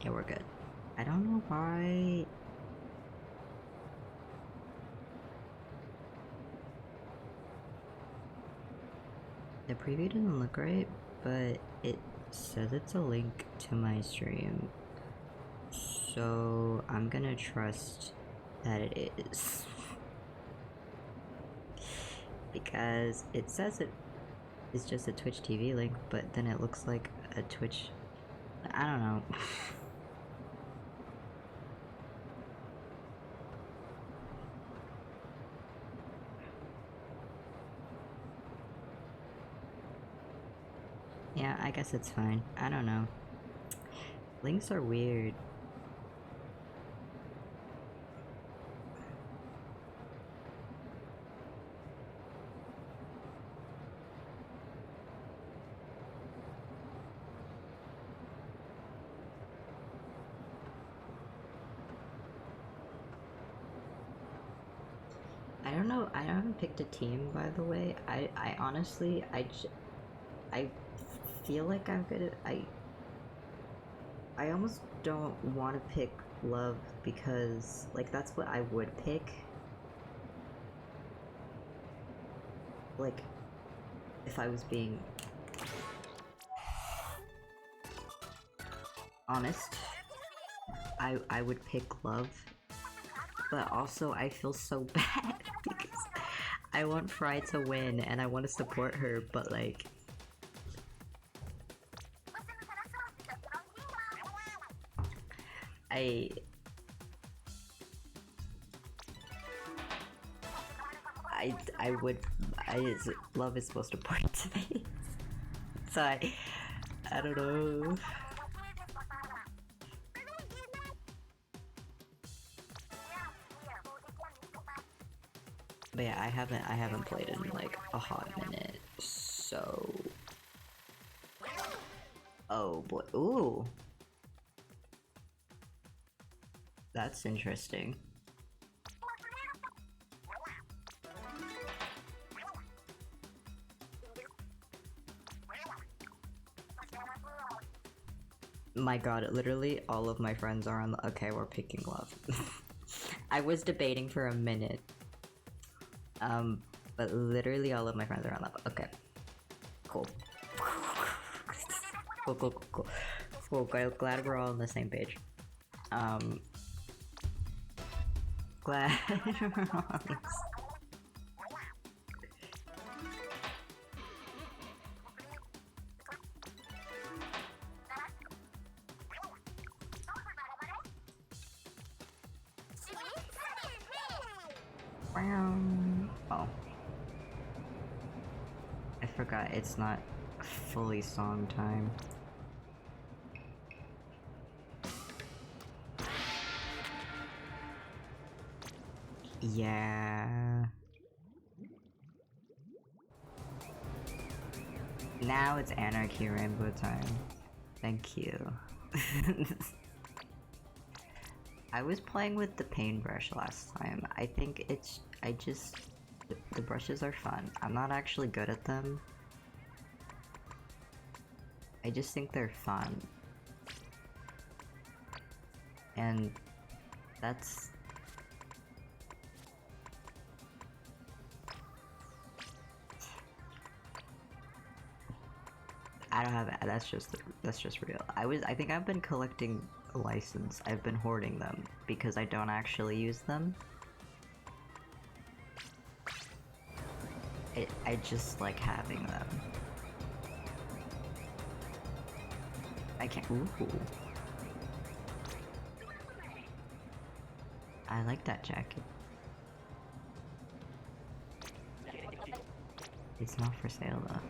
Yeah, we're good. I don't know why. The preview didn't look right, but it says it's a link to my stream. So I'm gonna trust that it is. Because it says it is just a Twitch TV link, but then it looks like a Twitch. I don't know. Yeah, I guess it's fine. I don't know. Links are weird. I don't know. I haven't picked a team, by the way. I honestly, I feel like I'm gonna. I almost don't want to pick love because, like, that's what I would pick. Like, if I was being honest, I would pick love. But also, I feel so bad because I want Fry to win and I want to support her, but like. Love is supposed to point to me. So I don't know. But yeah, I haven't played in like a hot minute, so. Oh boy, ooh. That's interesting. My god, literally all of my friends are on the— okay, we're picking love. I was debating for a minute. But literally all of my friends are on love. Okay. Cool. Cool, glad we're all on the same page. Glad we're all on the Oh. I forgot it's not fully song time. Yeah. Now it's Anarchy Rainbow time. Thank you. I was playing with the paintbrush last time. I think the brushes are fun. I'm not actually good at them. I just think they're fun. And that's... I don't have— that's just real. I think I've been collecting a license. I've been hoarding them because I don't actually use them. I just like having them. I can't— ooh. I like that jacket. It's not for sale though.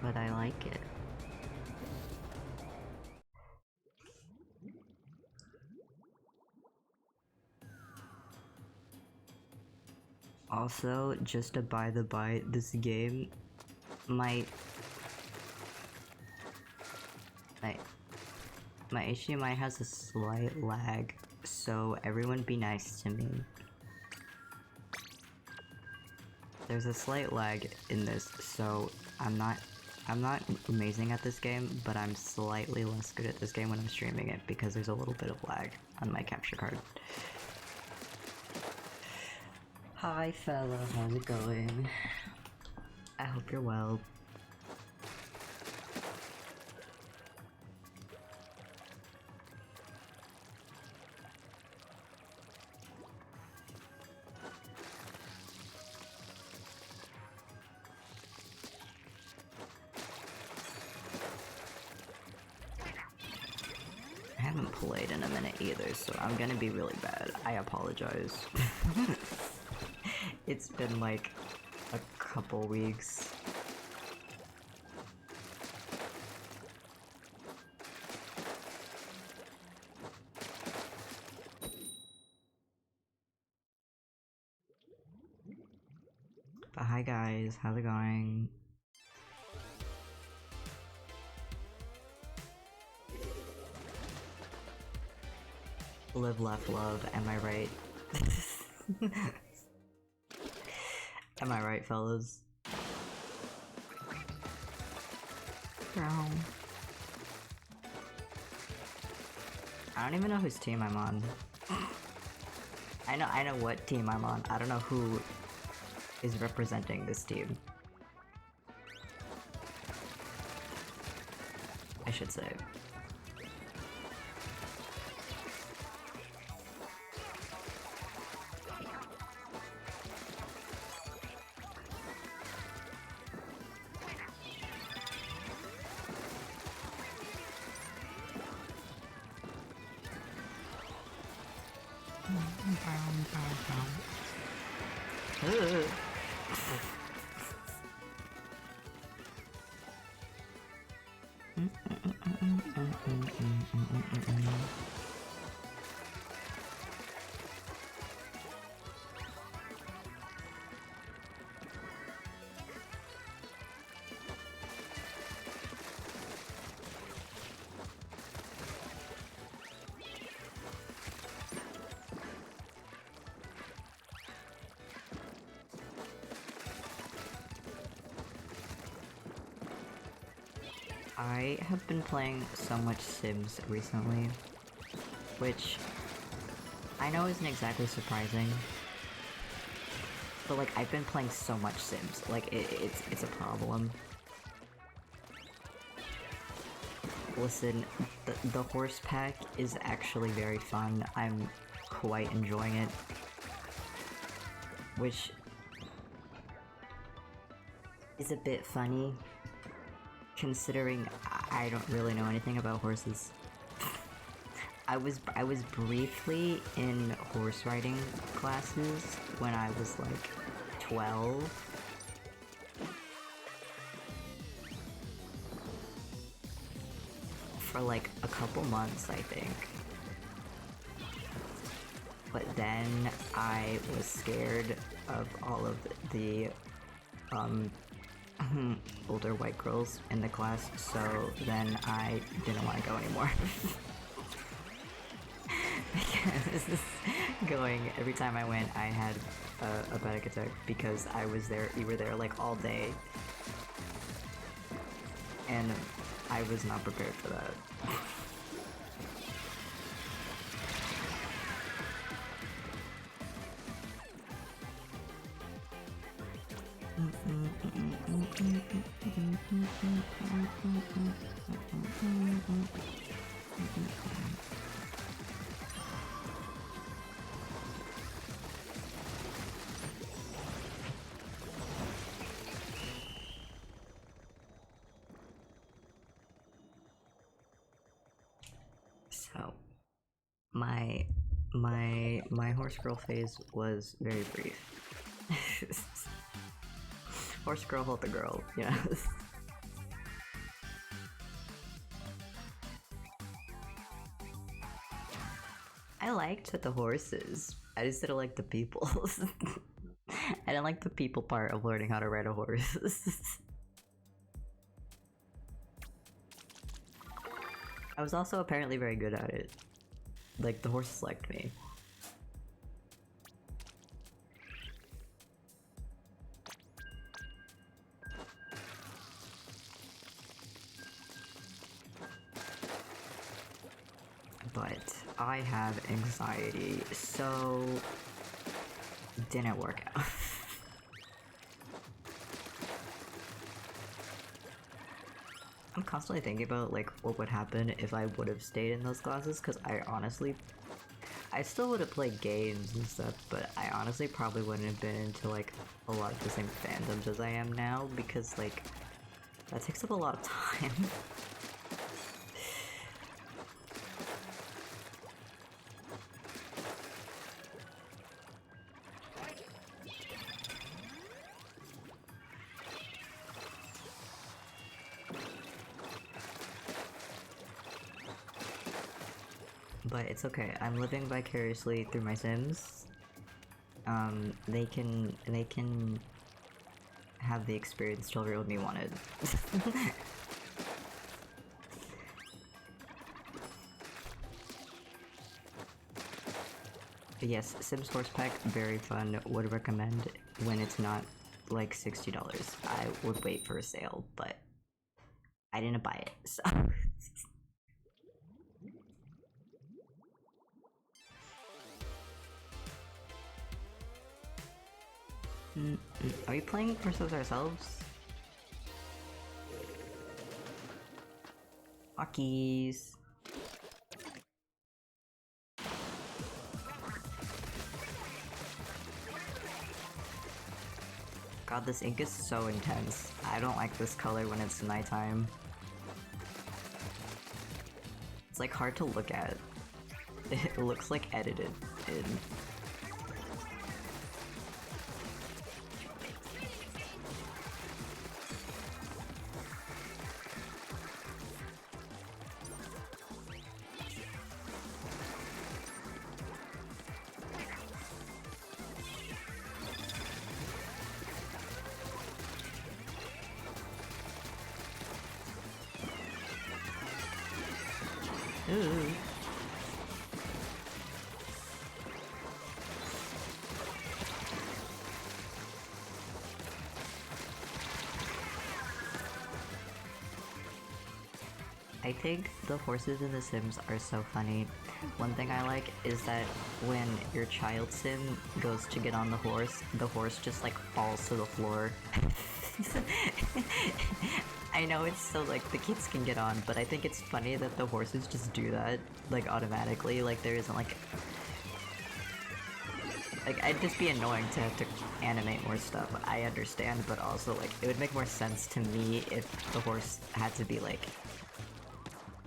But I like it. Also, just to by the by, this game, my HDMI has a slight lag, so everyone be nice to me. There's a slight lag in this, so I'm not I'm not amazing at this game, but I'm slightly less good at this game when I'm streaming it because there's a little bit of lag on my capture card. Hi fella, how's it going? I hope you're well. I haven't played in a minute either, so I'm gonna be really bad. I apologize. It's been like a couple weeks. But hi guys, how's it going? Live, laugh, love, am I right? Am I right, fellas? Brown. I don't even know whose team I'm on. I know what team I'm on. I don't know who is representing this team. I should say. I have been playing so much Sims recently, which I know isn't exactly surprising, but like I've been playing so much Sims, like it's a problem. Listen, the horse pack is actually very fun. I'm quite enjoying it, which is a bit funny considering I don't really know anything about horses. I was briefly in horse riding classes when I was like 12. For like a couple months, I think. But then I was scared of all of the older white girls in the class, so then I didn't want to go anymore. Because every time I went, I had a panic attack because we were there like all day. And I was not prepared for that. So, my horse girl phase was very brief. Horse girl, hold the girl, yeah. I liked the horses. I just didn't like the people. I didn't like the people part of learning how to ride a horse. I was also apparently very good at it. Like, the horses liked me. but I have anxiety, so didn't work out. I'm constantly thinking about like what would happen if I would have stayed in those classes, because I still would have played games and stuff, but I honestly probably wouldn't have been into like a lot of the same fandoms as I am now, because like that takes up a lot of time. But it's okay, I'm living vicariously through my Sims. They can have the experience children me wanted. But yes, Sims Horse Pack, very fun, would recommend when it's not like $60. I would wait for a sale, but I didn't buy it, so... Are we playing versus ourselves? Hockeys. God, this ink is so intense. I don't like this color when it's nighttime. It's like hard to look at. It looks like edited in. Ooh. I think the horses in The Sims are so funny. One thing I like is that when your child sim goes to get on the horse just like falls to the floor. I know it's so like the kids can get on, but I think it's funny that the horses just do that like automatically. Like there isn't like I'd just be annoying to have to animate more stuff. I understand, but also like it would make more sense to me if the horse had to be like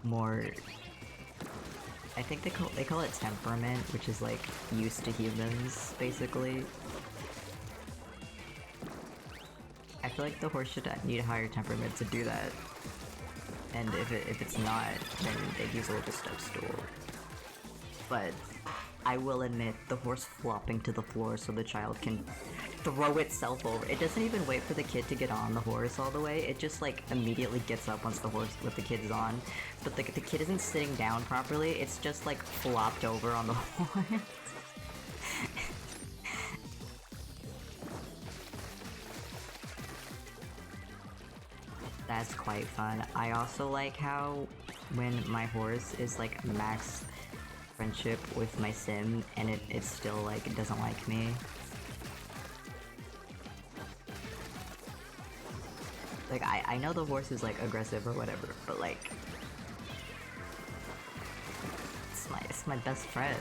more. I think they call it temperament, which is like used to humans, basically. I feel like the horse should need a higher temperament to do that. And if it's not, then they'd use a little step stool. But I will admit, the horse flopping to the floor so the child can throw itself over. It doesn't even wait for the kid to get on the horse all the way. It just like immediately gets up once the kid is on. But the kid isn't sitting down properly. It's just like flopped over on the horse. That's quite fun. I also like how when my horse is like max friendship with my sim and it still like it doesn't like me. Like I know the horse is like aggressive or whatever, but like it's my best friend.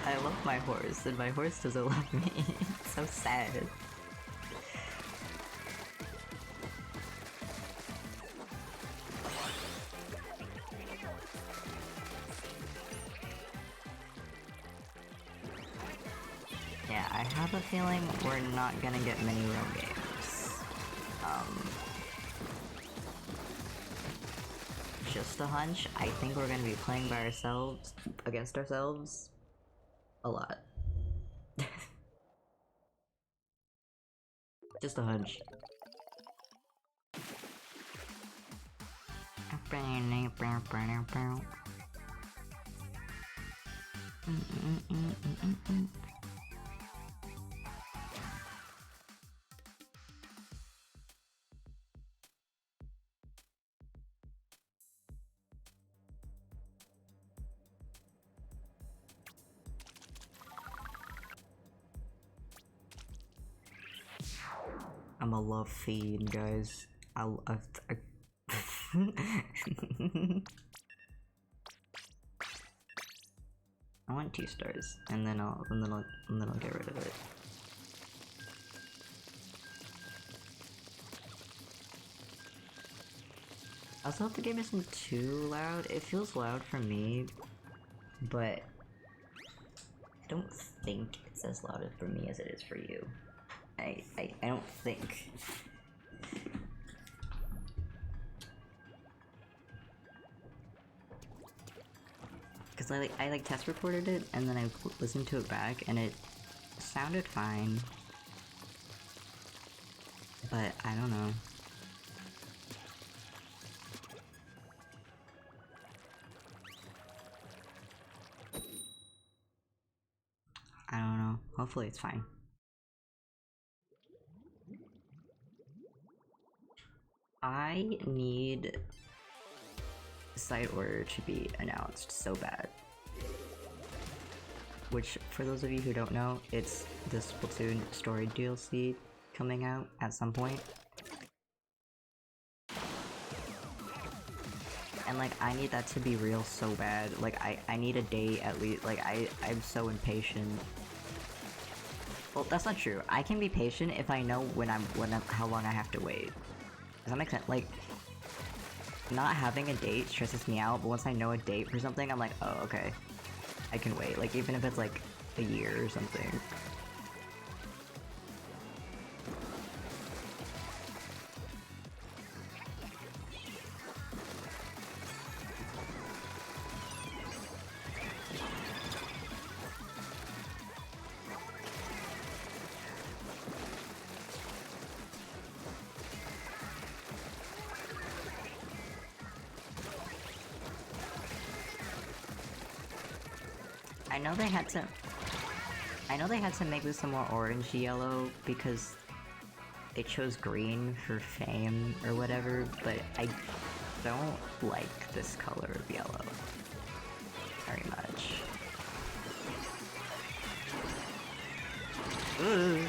I love my horse and my horse doesn't love me. It's so sad. Yeah, I have a feeling we're not gonna get many real games. Just a hunch, I think we're gonna be playing by ourselves, against ourselves, a lot. Just a hunch. I'm a love fiend, guys. I want 2 stars, and then I'll get rid of it. I also hope the game isn't too loud. It feels loud for me, but I don't think it's as loud for me as it is for you. I don't think. Cause I test recorded it and then I listened to it back and it sounded fine. But I don't know. I don't know. Hopefully it's fine. I need site order to be announced so bad. Which, for those of you who don't know, it's the Splatoon story DLC coming out at some point. And like, I need that to be real so bad. Like, I need a date at least. Like, I'm so impatient. Well, that's not true. I can be patient if I know how long I have to wait. Does that make sense? Like, not having a date stresses me out, but once I know a date for something, I'm like, oh, okay. I can wait. Like, even if it's like a year or something. I know they had to make this some more orange yellow because they chose green for fame or whatever, but I don't like this color of yellow very much. Ooh.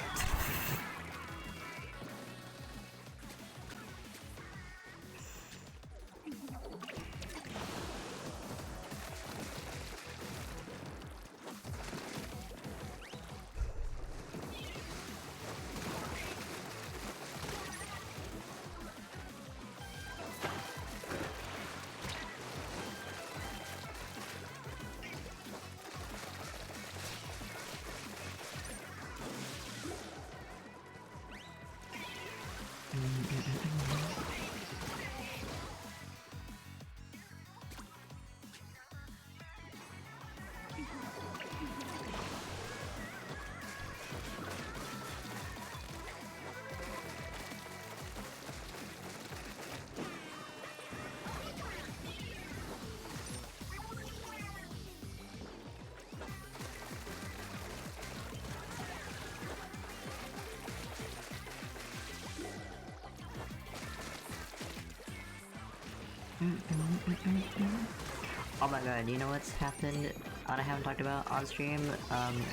Oh my god, you know what's happened I haven't talked about on stream?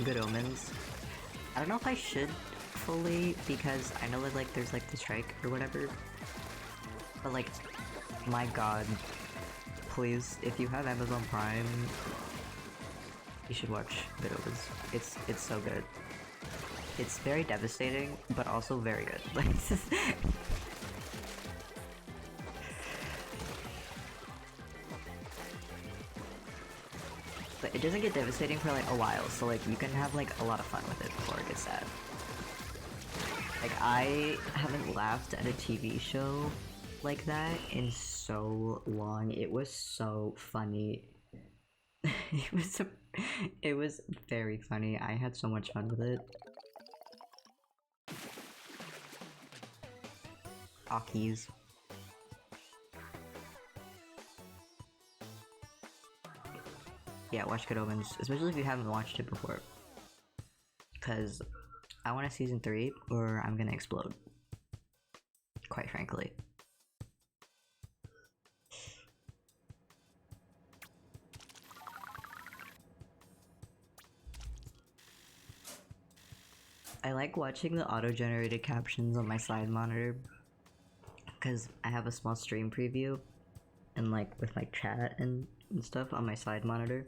Good Omens. I don't know if I should fully, because I know that like there's like the strike or whatever. But like, my god. Please, if you have Amazon Prime, you should watch Good Omens. It's so good. It's very devastating, but also very good. Like but it doesn't get devastating for like a while, so like you can have like a lot of fun with it before it gets sad. Like I haven't laughed at a TV show like that in so long. It was so funny. It was very funny. I had so much fun with it. Akis. Yeah, watch Good Omens, especially if you haven't watched it before. Because I want a season 3 or I'm gonna explode. Quite frankly. I like watching the auto-generated captions on my side monitor because I have a small stream preview and like with my chat and stuff on my side monitor,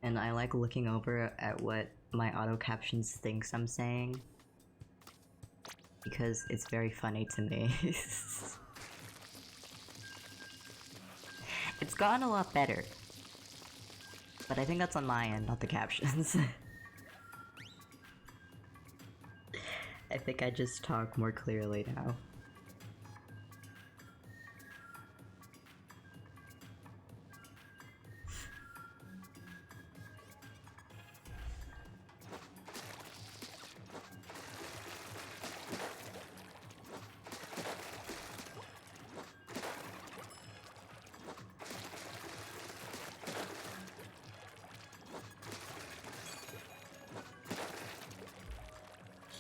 and I like looking over at what my auto captions thinks I'm saying because it's very funny to me. It's gotten a lot better, but I think that's on my end, not the captions. I think I just talk more clearly now.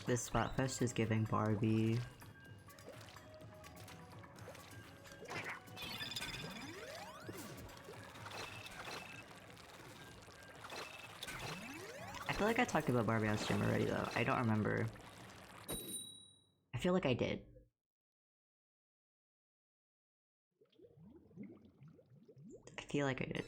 This splatfest is giving Barbie. I feel like I talked about Barbie on stream already though. I don't remember. I feel like I did. I feel like I did.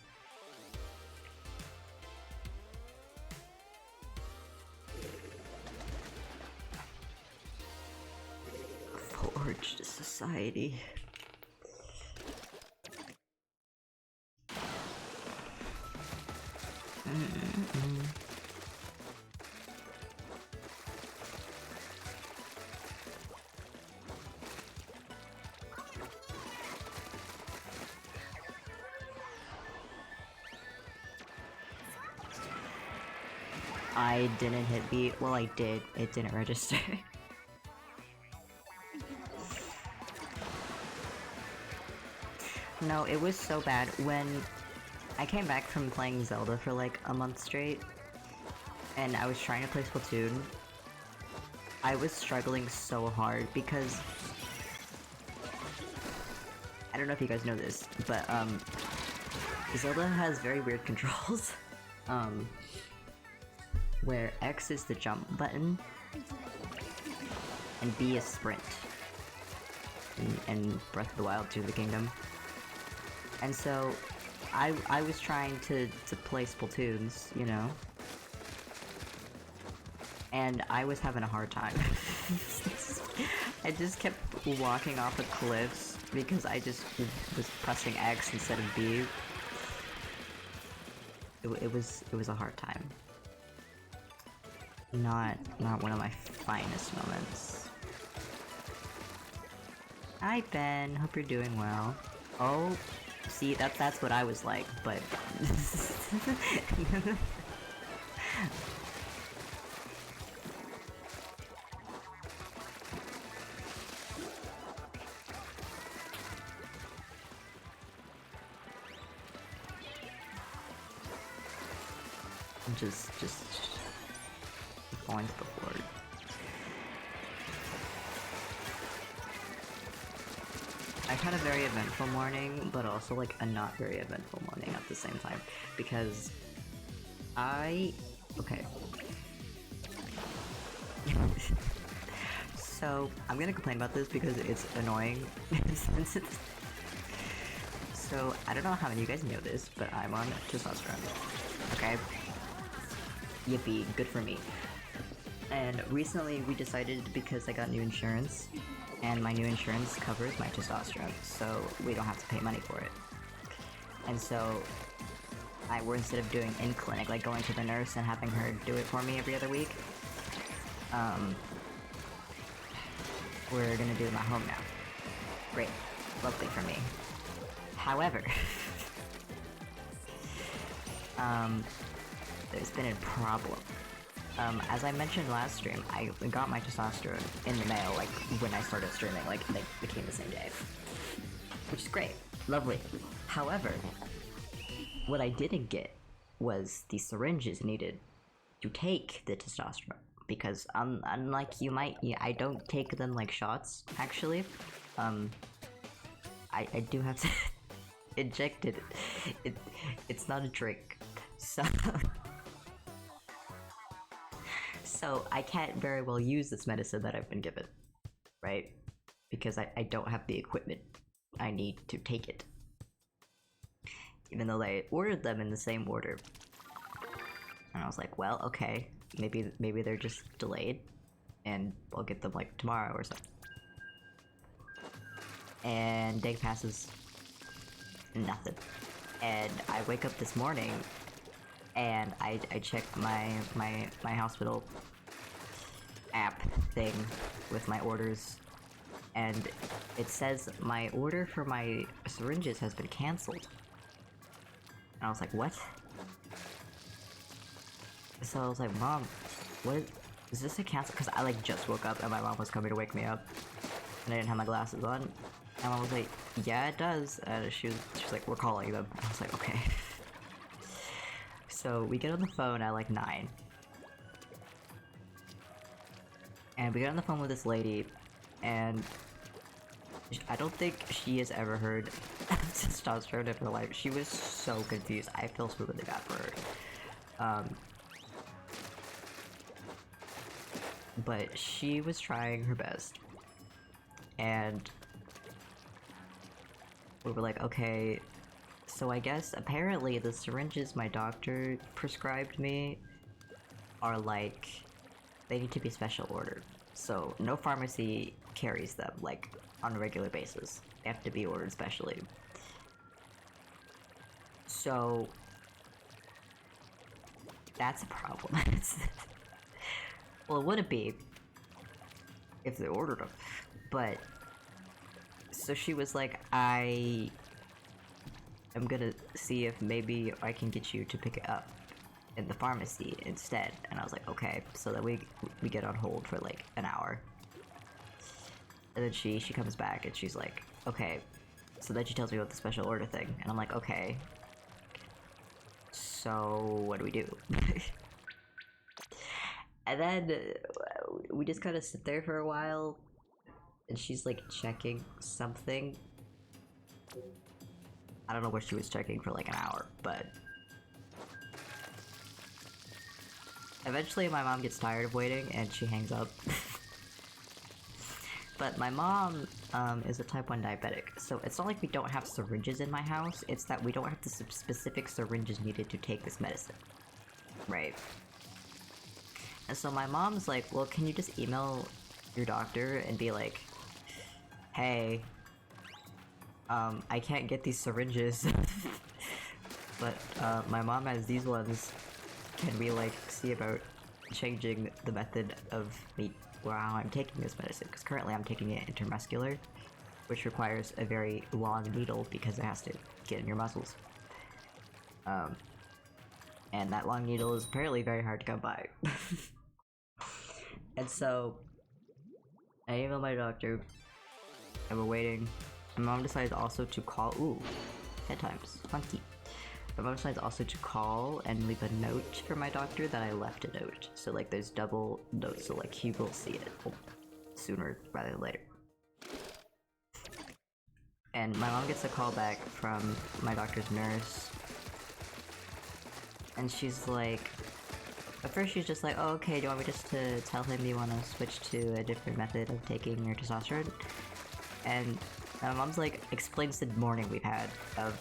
Forged society. I didn't hit B. Well, I did. It didn't register. No, it was so bad. When I came back from playing Zelda for like a month straight, and I was trying to play Splatoon, I was struggling so hard because I don't know if you guys know this, but Zelda has very weird controls. Where X is the jump button and B is sprint in Breath of the Wild 2 of the Kingdom. And so I was trying to play Splatoons, you know, and I was having a hard time. I just kept walking off of cliffs because I just was pressing X instead of B. It was a hard time. Not one of my finest moments. Hi Ben, hope you're doing well. Oh, see that's what I was like, but just going to the board. I've had a very eventful morning, but also like a not very eventful morning at the same time, because okay. So I'm gonna complain about this because it's annoying. So I don't know how many of you guys know this, but I'm on testosterone. Okay. Yippee, good for me. And recently we decided, because I got new insurance, and my new insurance covers my testosterone, so we don't have to pay money for it. And so we're, instead of doing in-clinic, like going to the nurse and having her do it for me every other week, we're gonna do it at home now. Great. Lovely for me. However, there's been a problem. As I mentioned last stream, I got my testosterone in the mail, like, when I started streaming, like, they became the same day. Which is great. Lovely. However, what I didn't get was the syringes needed to take the testosterone. Because, unlike you might, I don't take them like shots, actually. I do have to inject it. It's not a drink. So So I can't very well use this medicine that I've been given, right? Because I don't have the equipment I need to take it. Even though I ordered them in the same order. And I was like, well, okay, maybe they're just delayed, and I'll get them like tomorrow or something. And day passes, nothing. And I wake up this morning, and I check my hospital app thing with my orders, and it says my order for my syringes has been cancelled. And I was like, what? So I was like, Mom, what is this a cancel? Because I like just woke up and my mom was coming to wake me up, and I didn't have my glasses on. And Mom was like, yeah, it does. And she was like, we're calling them. I was like, okay. So we get on the phone at like 9. And we get on the phone with this lady, and I don't think she has ever heard testosterone in her life. She was so confused. I feel so really bad for her. But she was trying her best. And we were like, okay, so I guess apparently the syringes my doctor prescribed me are like, they need to be special ordered. So no pharmacy carries them like on a regular basis. They have to be ordered specially. So that's a problem. Well, it wouldn't be if they ordered them, but so she was like, I am gonna see if maybe I can get you to pick it up in the pharmacy instead. And I was like, okay. So that we get on hold for like an hour, and then she comes back and she's like, okay. So then she tells me about the special order thing, and I'm like, okay, so what do we do? And then we just kind of sit there for a while, and she's like checking something. I don't know what she was checking for like an hour, but eventually my mom gets tired of waiting and she hangs up. But my mom is a type 1 diabetic, so it's not like we don't have syringes in my house, it's that we don't have the specific syringes needed to take this medicine. Right? And so my mom's like, well, can you just email your doctor and be like, hey, I can't get these syringes, but my mom has these ones. Can we like see about changing the method of me how I'm taking this medicine? Because currently I'm taking it intramuscular, which requires a very long needle because it has to get in your muscles. And that long needle is apparently very hard to come by. And so I emailed my doctor, and we're waiting. My mom decides also to call. Ooh, 10 times. Funky. My mom decides also to call and leave a note for my doctor that I left a note. So like there's double notes, so like he will see it sooner rather than later. And my mom gets a call back from my doctor's nurse, and she's like, at first she's just like, oh, okay, do you want me just to tell him you want to switch to a different method of taking your testosterone? And my mom's like, explains the morning we've had of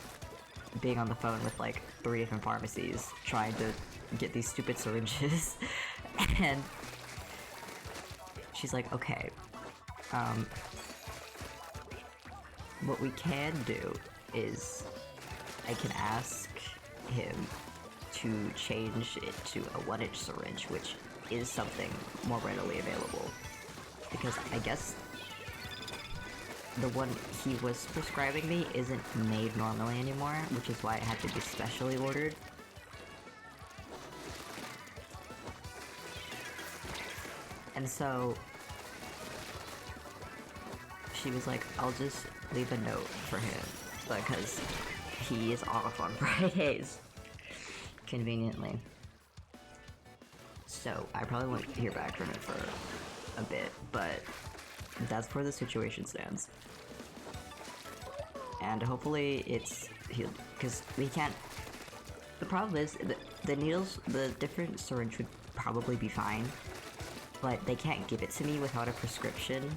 being on the phone with like 3 different pharmacies trying to get these stupid syringes. And she's like, okay, what we can do is I can ask him to change it to a 1-inch syringe, which is something more readily available, because I guess the one he was prescribing me isn't made normally anymore, which is why it had to be specially ordered. And so she was like, I'll just leave a note for him because he is off on Fridays, conveniently. So I probably won't hear back from him for a bit, but that's where the situation stands. And hopefully it's healed, because we can't... The problem is, the needles, the different syringe would probably be fine, but they can't give it to me without a prescription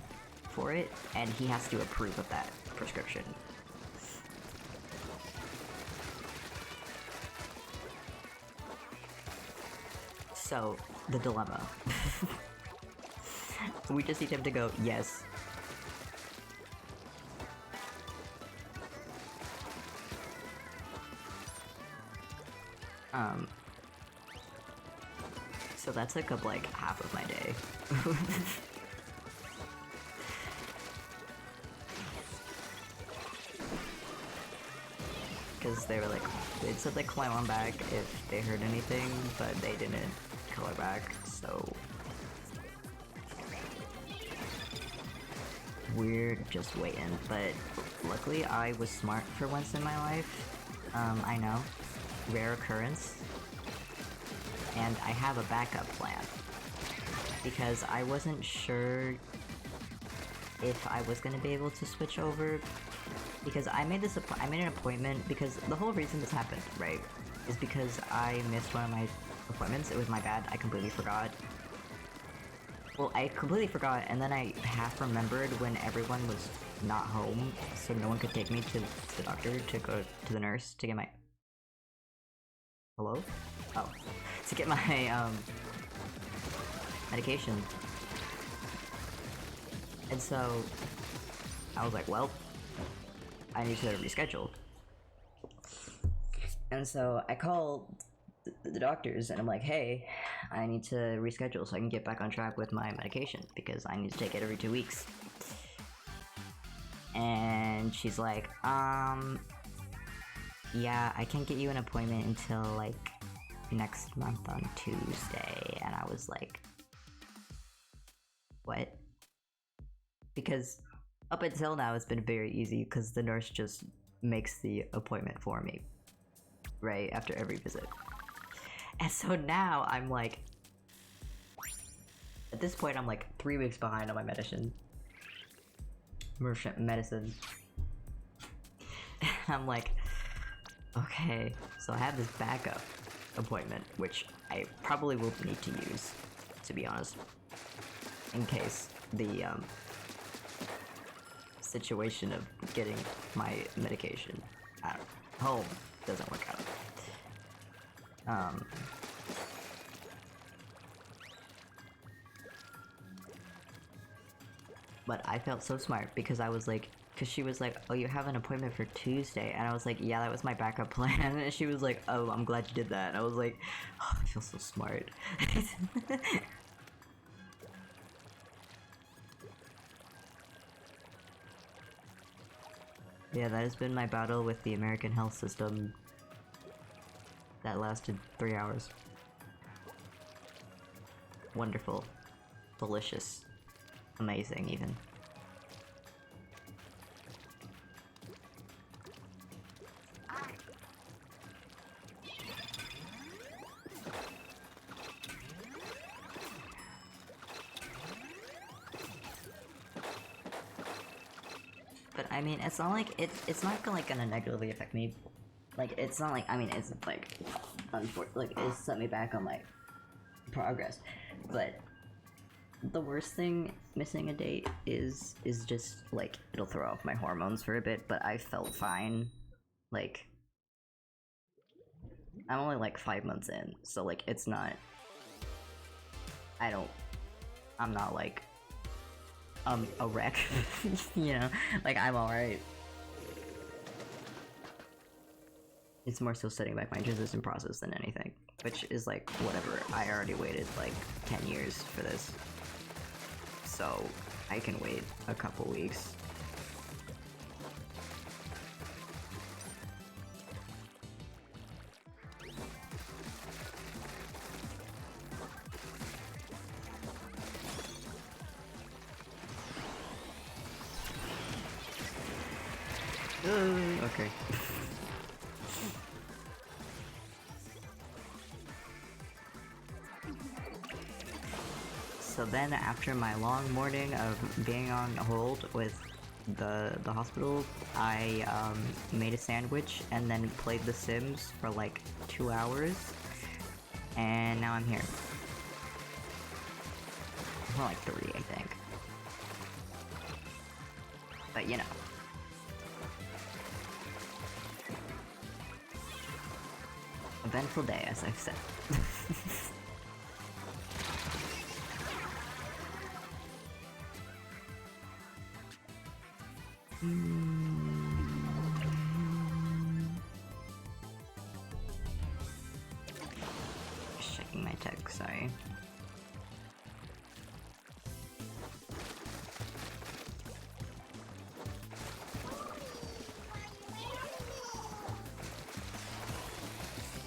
for it, and he has to approve of that prescription. So, the dilemma. We just need him to go, yes. So that took up like half of my day. Because they were like, they said they climb on back if they heard anything, but they didn't color back, so... We're just waiting, but luckily I was smart for once in my life. I know. Rare occurrence. And I have a backup plan. Because I wasn't sure if I was gonna be able to switch over. Because I made an appointment, because the whole reason this happened, right, is because I missed one of my appointments. It was my bad, I completely forgot. Well, I completely forgot, and then I half remembered when everyone was not home, so no one could take me to the doctor to go to the nurse to get my... Hello? Oh. To get my, medication. And so, I was like, well, I need to reschedule. And so, I called the doctors, and I'm like, hey, I need to reschedule so I can get back on track with my medication, because I need to take it every 2 weeks. And she's like, yeah, I can't get you an appointment until, like, next month on Tuesday. And I was like, what? Because up until now it's been very easy, because the nurse just makes the appointment for me, right, after every visit. And so now I'm like, at this point I'm like 3 weeks behind on my medicine. I'm like, okay, so I have this backup appointment, which I probably will need to use, to be honest, in case the situation of getting my medication at home doesn't work out. But I felt so smart, because I was like, because she was like, oh, you have an appointment for Tuesday, and I was like, yeah, that was my backup plan, and she was like, oh, I'm glad you did that, and I was like, oh, I feel so smart. Yeah, that has been my battle with the American health system. That lasted 3 hours. Wonderful. Delicious. Amazing, even. But I mean, it's not like it's not gonna negatively affect me. Like, it's not like, I mean, it's like, like, it set me back on my progress. But the worst thing missing a date is just like, it'll throw off my hormones for a bit. But I felt fine. Like, I'm only like 5 months in, so like, it's not, I'm not like a wreck. You know, like, I'm alright. It's more so setting back my transition process than anything, which is like, whatever, I already waited like 10 years for this, so I can wait a couple weeks. Okay. So then, after my long morning of being on hold with the hospital, I made a sandwich and then played The Sims for like 2 hours, and now I'm here. More like 3, I think. But you know. Eventful day, as I've said. Just checking my text, sorry.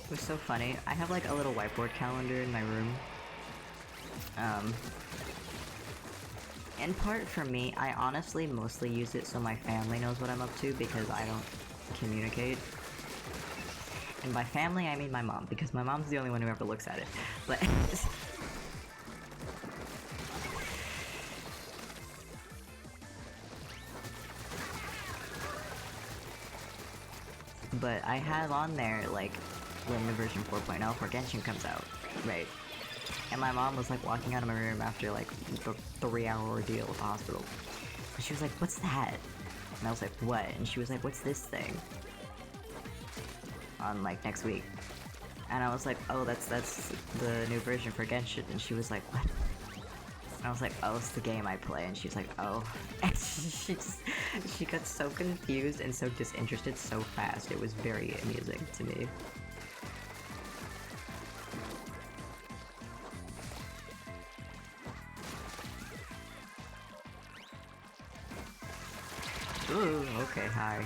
It was so funny. I have like a little whiteboard calendar in my room. In part for me, I honestly mostly use it so my family knows what I'm up to because I don't communicate. And by family, I mean my mom, because my mom's the only one who ever looks at it. But but I have on there like when the version 4.0 for Genshin comes out, right? And my mom was like walking out of my room after like the 3-hour ordeal at the hospital. And she was like, "What's that?" And I was like, "What?" And she was like, "What's this thing?" On like next week. And I was like, "Oh, that's the new version for Genshin." And she was like, "What?" And I was like, "Oh, it's the game I play." And she was like, "Oh." And she got so confused and so disinterested so fast. It was very amusing to me. Ooh, okay, hi.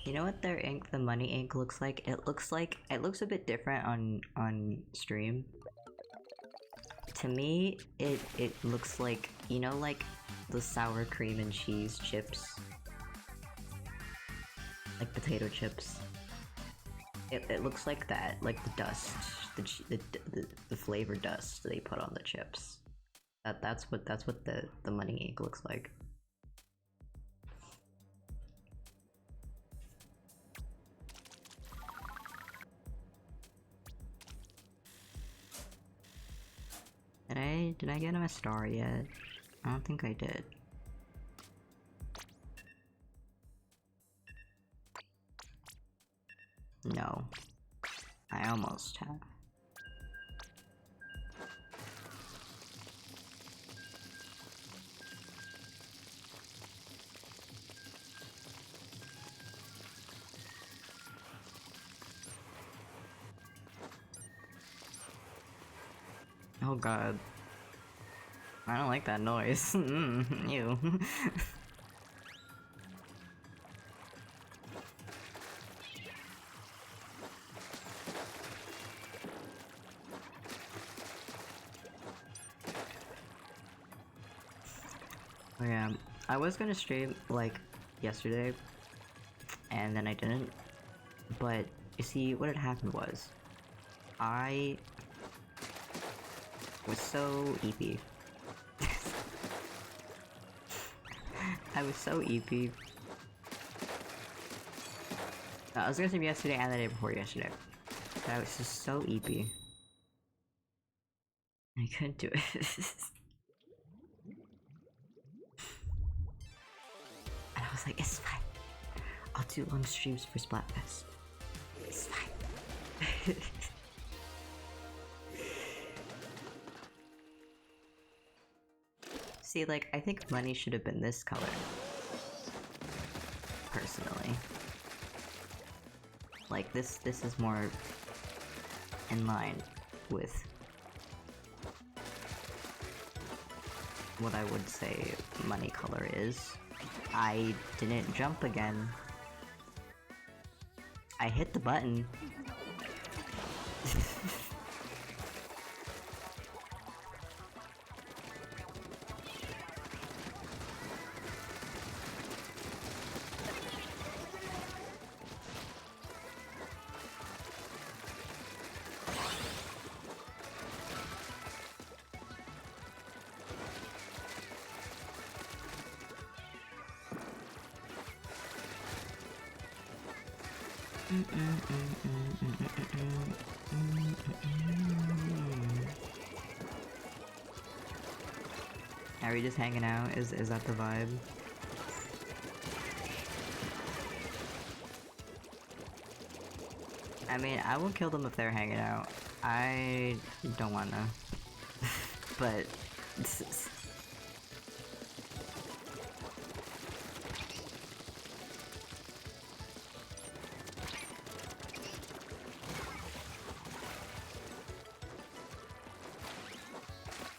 You know what their ink, the money ink, looks like? It looks a bit different on stream. To me, it looks like, you know, like the sour cream and cheese chips, like potato chips. It looks like that, like the dust, the flavor dust they put on the chips. That's what the money ink looks like. Did I get him a star yet? I don't think I did. No. I almost have. Oh god. I don't like that noise. Ew. Oh yeah, I was gonna stream like yesterday, and then I didn't. But you see, what had happened was, I was so EP. I was so EP. I was gonna stream yesterday and the day before yesterday. But I was just so EP. I couldn't do it. And I was like, it's fine. I'll do long streams for Splatfest. It's fine. See, like, I think money should have been this color. Personally. Like, this is more in line with what I would say money color is. I didn't jump again. I hit the button. Are we just hanging out? Is that the vibe? I mean, I will kill them if they're hanging out. I don't wanna. But...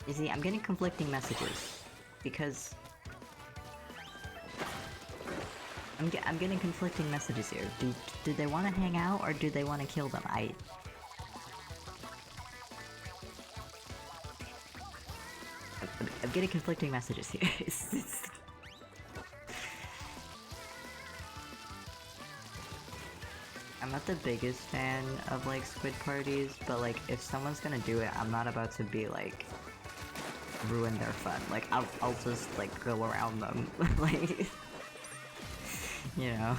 You see, I'm getting conflicting messages. Because... I'm getting conflicting messages here. Do they want to hang out, or do they want to kill them? I'm getting conflicting messages here. I'm not the biggest fan of, like, squid parties, but, like, if someone's gonna do it, I'm not about to be, like, ruin their fun. Like, I'll just, like, go around them. Like... You know.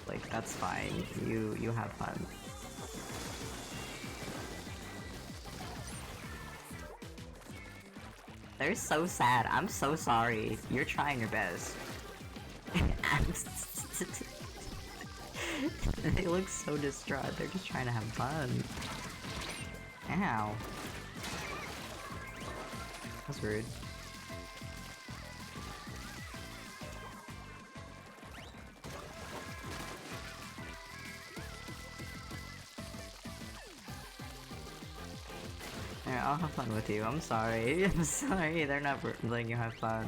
Like, that's fine. You have fun. They're so sad. I'm so sorry. You're trying your best. They look so distraught. They're just trying to have fun. Ow. That's rude. I'll have fun with you. I'm sorry. I'm sorry. They're not letting you have fun.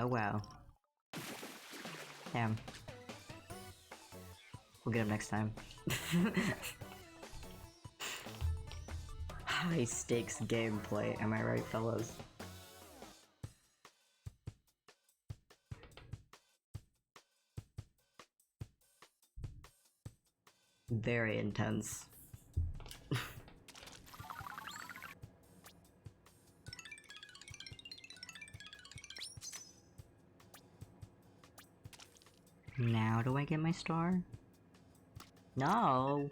Oh wow. Damn. We'll get him next time. High stakes gameplay, am I right, fellas? Very intense. Now do I get my star? No!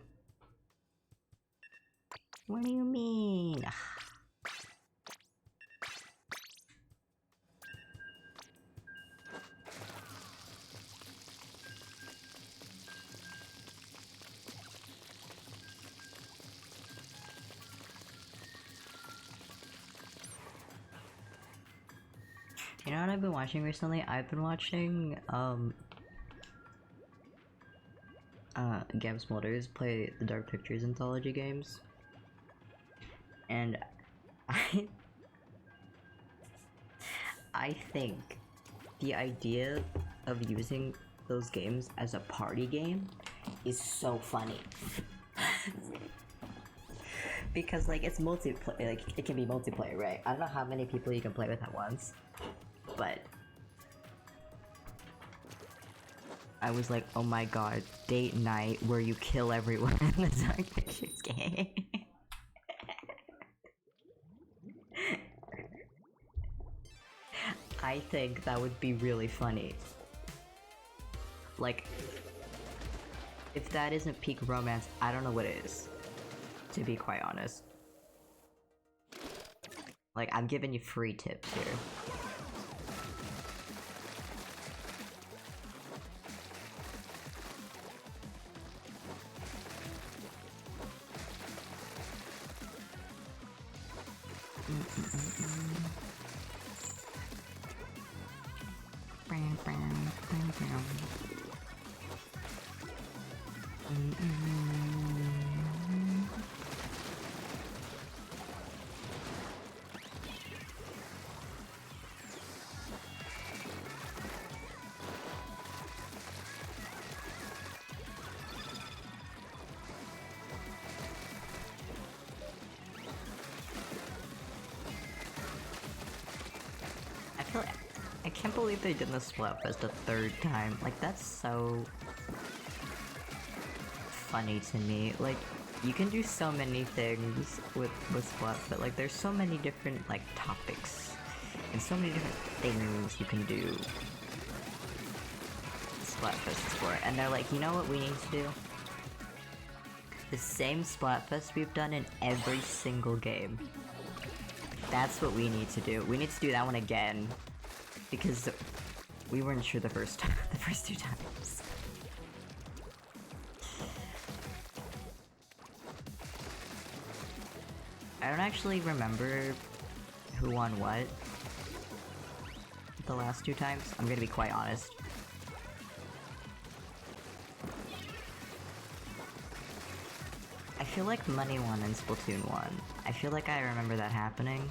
What do you mean? You know what I've been watching recently? I've been watching, Gab Smulders play the Dark Pictures anthology games. And I think the idea of using those games as a party game is so funny. Because, like, it's multiplayer, like, it can be multiplayer, right? I don't know how many people you can play with at once, but I was like, oh my god, date night where you kill everyone in the Dark Pictures game. I think that would be really funny. Like, if that isn't peak romance, I don't know what is. To be quite honest. Like, I'm giving you free tips here. can't believe they did the Splatfest a third time. Like, that's so funny to me. Like, you can do so many things with Splatfest. Like, there's so many different, like, topics. And so many different things you can do Splatfest is for. And they're like, you know what we need to do? The same Splatfest we've done in every single game. That's what we need to do. We need to do that one again. Because we weren't sure the first two times. I don't actually remember who won what the last two times. I'm gonna be quite honest. I feel like Money won and Splatoon won. I feel like I remember that happening.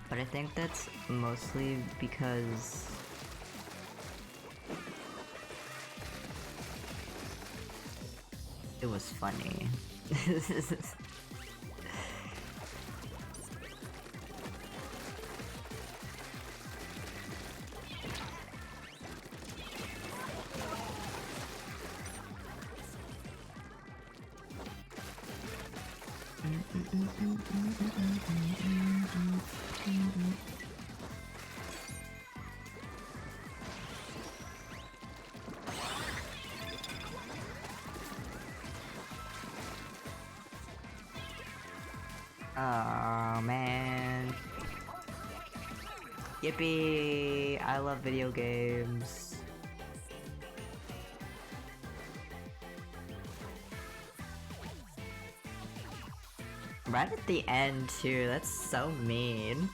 But I think that's mostly because it was funny. Oh man. Yippee! I love video games. Right at the end too, that's so mean.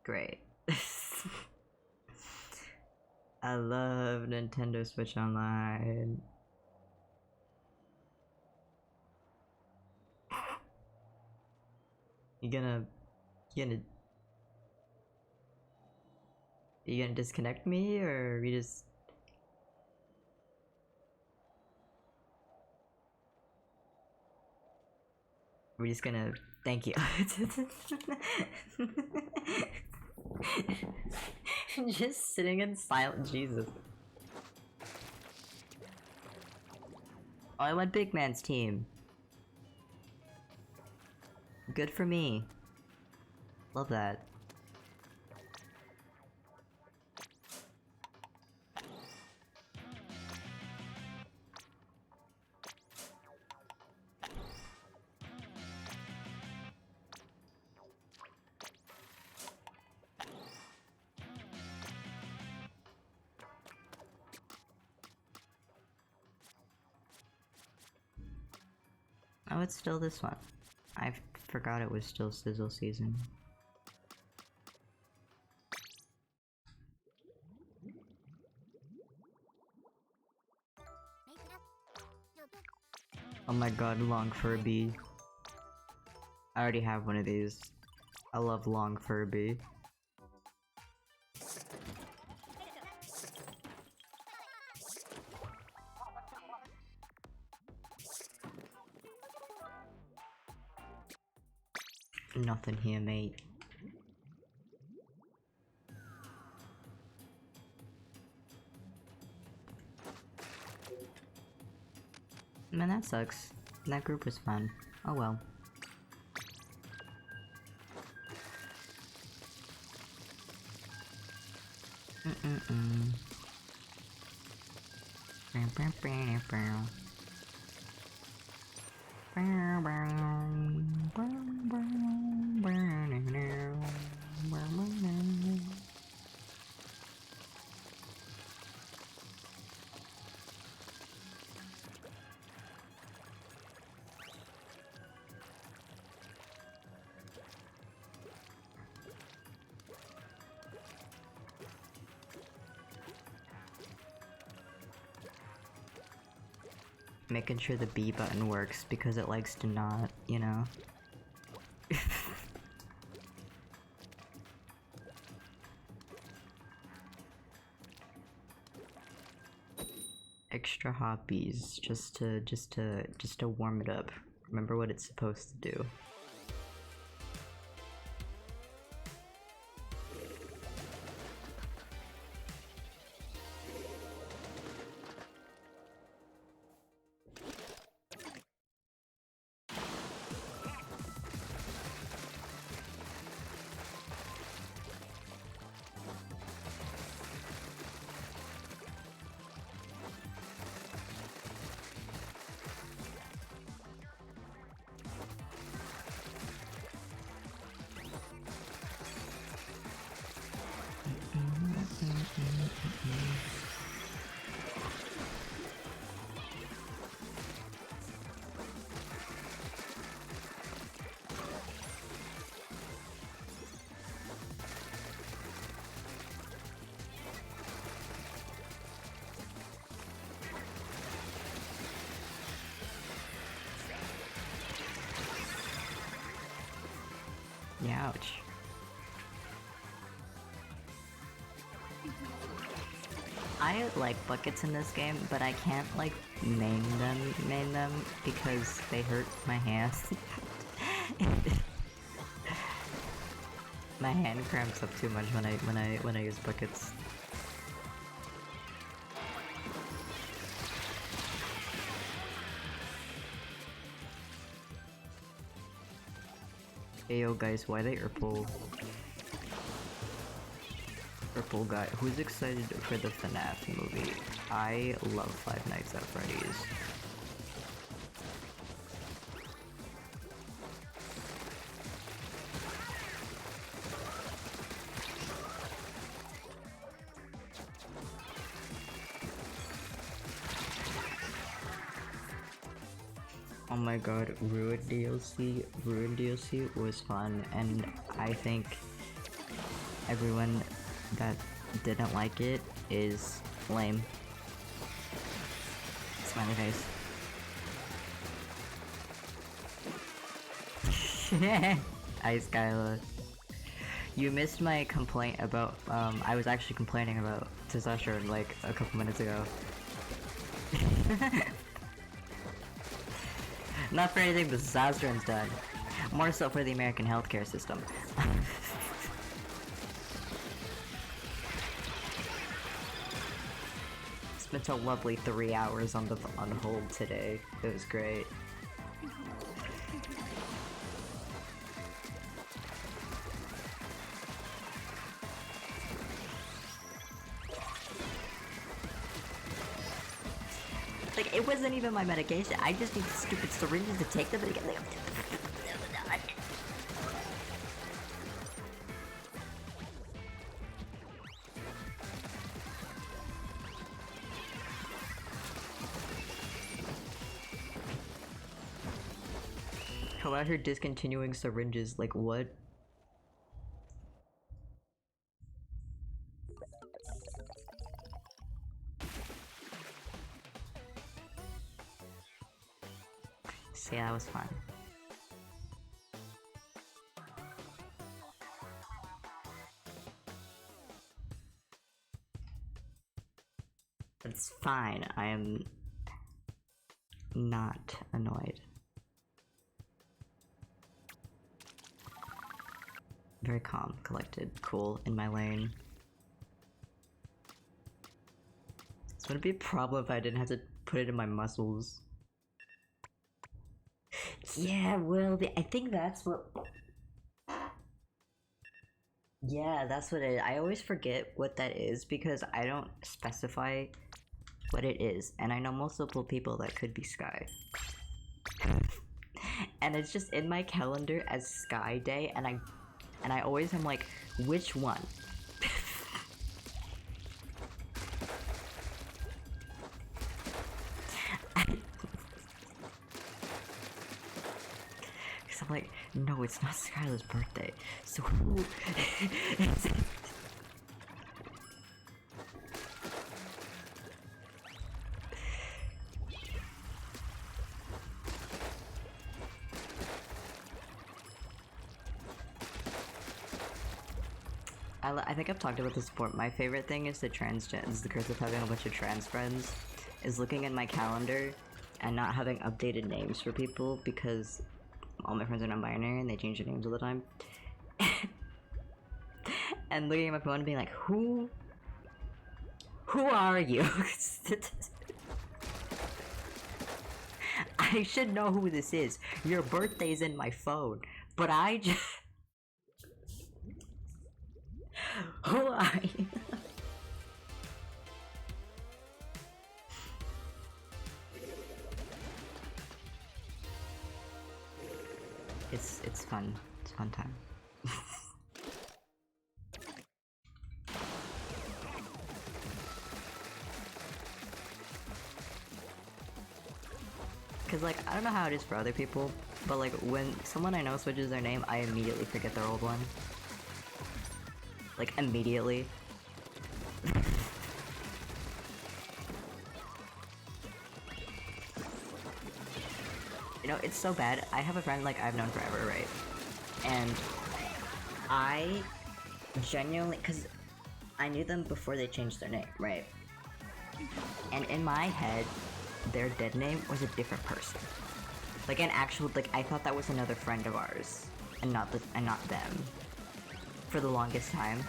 Great. I love Nintendo Switch Online. You gonna disconnect me, or we just... We're just gonna... Thank you. Just sitting in silent, Jesus. Oh, I went Big Man's team. Good for me. Love that. Oh, it's still this one. I forgot it was still Sizzle season. Oh my god, Long Furby. I already have one of these. I love Long Furby. Nothing here, mate. Man, that sucks. That group was fun. Oh well. Making sure the B button works because it likes to not, you know. hobbies just to warm it up. Remember what it's supposed to do. Ouch. I like buckets in this game, but I can't like main them because they hurt my hands. My hand cramps up too much when I use buckets. Hey yo guys, why they purple guy? Who's excited for the FNAF movie? I love Five Nights at Freddy's. Oh my god, Ruined DLC was fun, and I think everyone that didn't like it is lame. Smiley face. Hi Skyla. You missed my complaint about, I was actually complaining about testosterone like a couple minutes ago. Not for anything, but testosterone's done. More so for the American healthcare system. Spent a lovely 3 hours on hold today. It was great. Like, it wasn't even my medication. I just need stupid syringes to take them and get like. How about her discontinuing syringes? Like, what? So yeah, that was fun. It's fine. I am not annoyed. Very calm, collected, cool, in my lane. This would be a problem if I didn't have to put it in my muscles. Yeah, well, I think that's what... Yeah, that's what it is. I always forget what that is because I don't specify what it is. And I know multiple people that could be Sky. And it's just in my calendar as Sky Day, and I always am like, which one? Because I'm like, no, it's not Skylar's birthday. So who is it? I think I've talked about this before. My favorite thing is the curse of having a bunch of trans friends, is looking at my calendar and not having updated names for people because all my friends are non-binary and they change their names all the time. And looking at my phone and being like, who are you? I should know who this is. Your birthday's in my phone, but I just... Who are you? It's fun. It's a fun time. Cause like, I don't know how it is for other people, but like when someone I know switches their name, I immediately forget their old one. Like, immediately. You know, it's so bad. I have a friend like I've known forever, right? And I genuinely, cause I knew them before they changed their name, right? And in my head, their dead name was a different person. Like an actual, like I thought that was another friend of ours, and not them. For the longest time.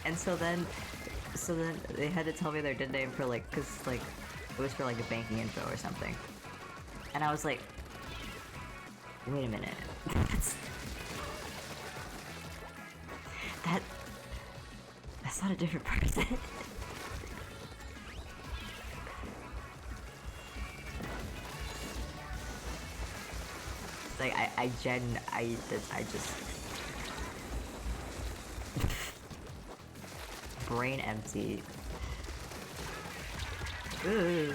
And so then they had to tell me their dead name for like, cause like, it was for like a banking info or something. And I was like, wait a minute. That's not a different person. It's like, I just... brain empty. Ooh.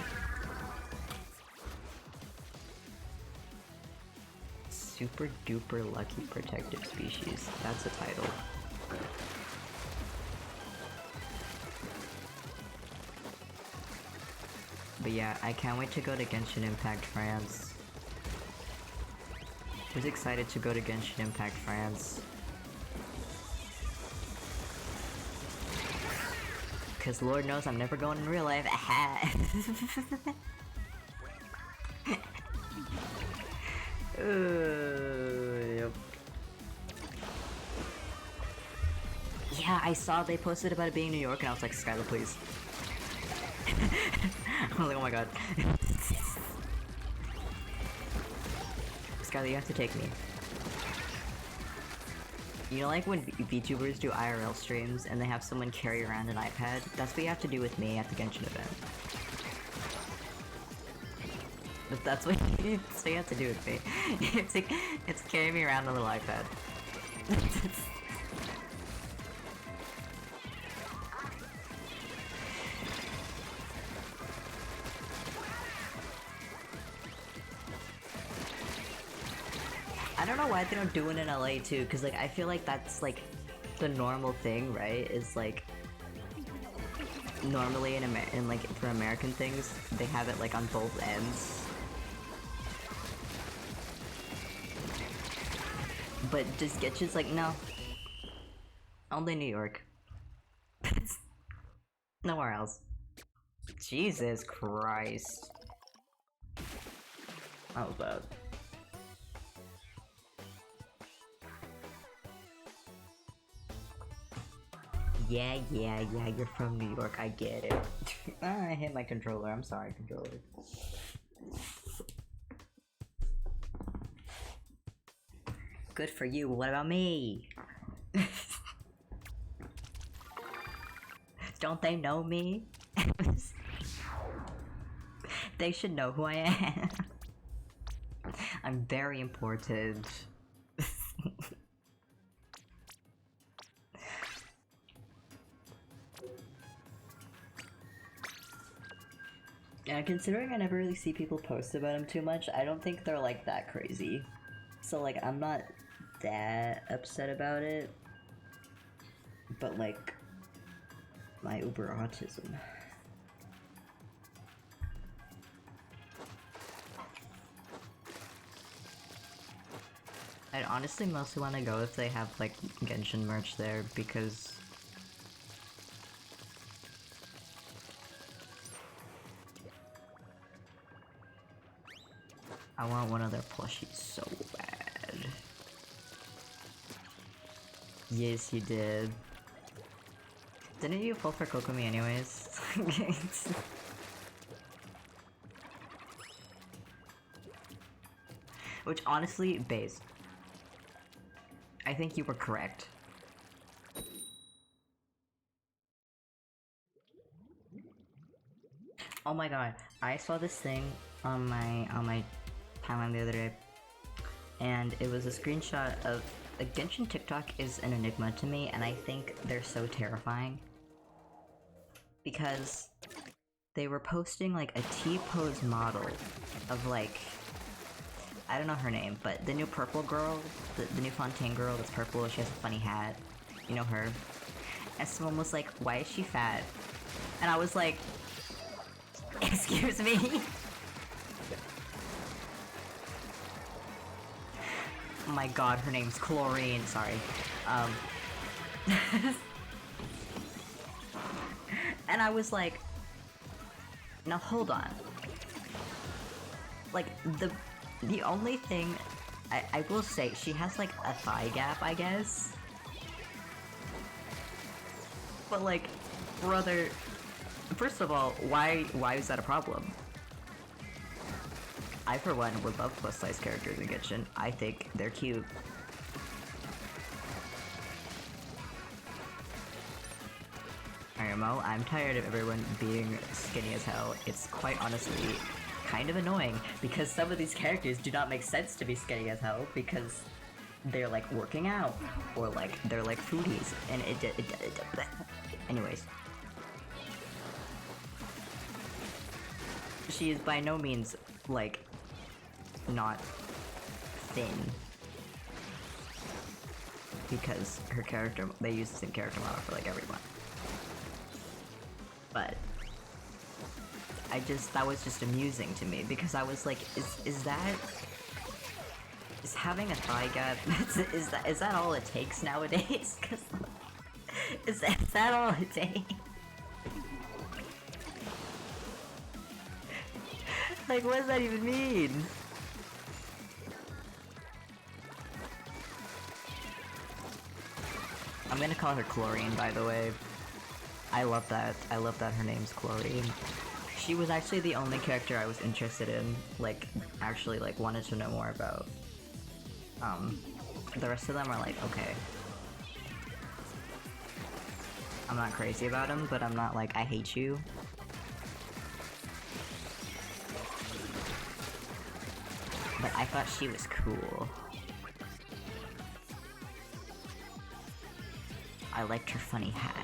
Super duper lucky protective species. That's a title. But yeah, I can't wait to go to Genshin Impact France. I was excited to go to Genshin Impact France. Cause Lord knows I'm never going in real life. Yep. Yeah, I saw they posted about it being New York and I was like, Skylar, please. I was like, oh my god. Skylar, you have to take me. You know, like when VTubers do IRL streams and they have someone carry around an iPad? That's what you have to do with me at the Genshin event. That's what you have to do with me. It's carry me around a little iPad. I don't know why they don't do it in LA too, cause like I feel like that's like the normal thing, right? Is like normally in like for American things, they have it like on both ends. But just Getch's like, no. Only New York. Nowhere else. Jesus Christ. That was bad. Yeah, you're from New York, I get it. I hit my controller, I'm sorry, controller. Good for you, what about me? Don't they know me? They should know who I am. I'm very important. Yeah, considering I never really see people post about him too much, I don't think they're like that crazy. So like, I'm not that upset about it. But like, my uber autism. I'd honestly mostly want to go if they have like Genshin merch there, because I want one of their plushies so bad. Yes, you did. Didn't you pull for Kokomi anyways? Which honestly, base. I think you were correct. Oh my god, I saw this thing on my timeline the other day, and it was a screenshot of a Genshin TikTok is an enigma to me, and I think they're so terrifying because they were posting like a T-pose model of like, I don't know her name, but the new purple girl, the new Fontaine girl that's purple, she has a funny hat, you know her, and someone was like, why is she fat? And I was like, excuse me? Oh my god, her name's Chlorine, sorry. And I was like, now hold on. Like, the only thing, I will say, she has like a thigh gap, I guess. But like, brother, first of all, why is that a problem? I, for one, would love plus-size characters in Genshin. I think they're cute. Irmo, I'm tired of everyone being skinny as hell. It's quite honestly kind of annoying, because some of these characters do not make sense to be skinny as hell, because they're like working out, or like they're like foodies, and anyways. She is by no means, like, not thin. Because her character, they use the same character model for, like, everyone. But that was just amusing to me, because I was like, is having a thigh gap, is that all it takes nowadays? 'Cause is that all it takes? Like, what does that even mean? I'm gonna call her Chlorine, by the way. I love that. I love that her name's Chlorine. She was actually the only character I was interested in, like, actually, like, wanted to know more about. The rest of them are like, okay. I'm not crazy about him, but I'm not like, I hate you. But I thought she was cool. I liked her funny hat.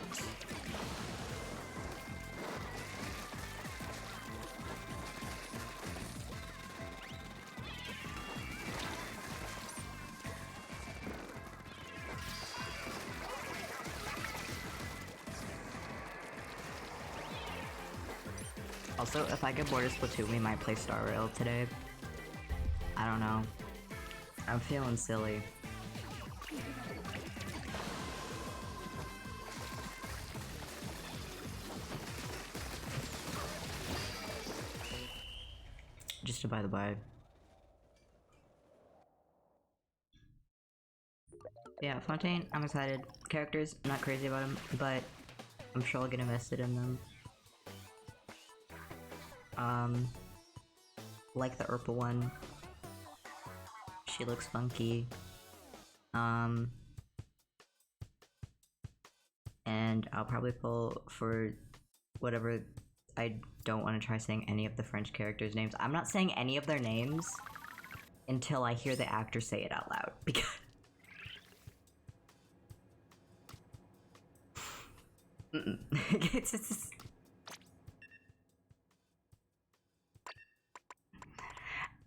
Also, if I get bored of Splatoon, we might play Star Rail today. I don't know. I'm feeling silly. Just to by the by. Yeah, Fontaine, I'm excited. Characters, I'm not crazy about them, but I'm sure I'll get invested in them. Like the Urpa one. She looks funky. And I'll probably pull for whatever. I don't want to try saying any of the French characters' names. I'm not saying any of their names until I hear the actor say it out loud, because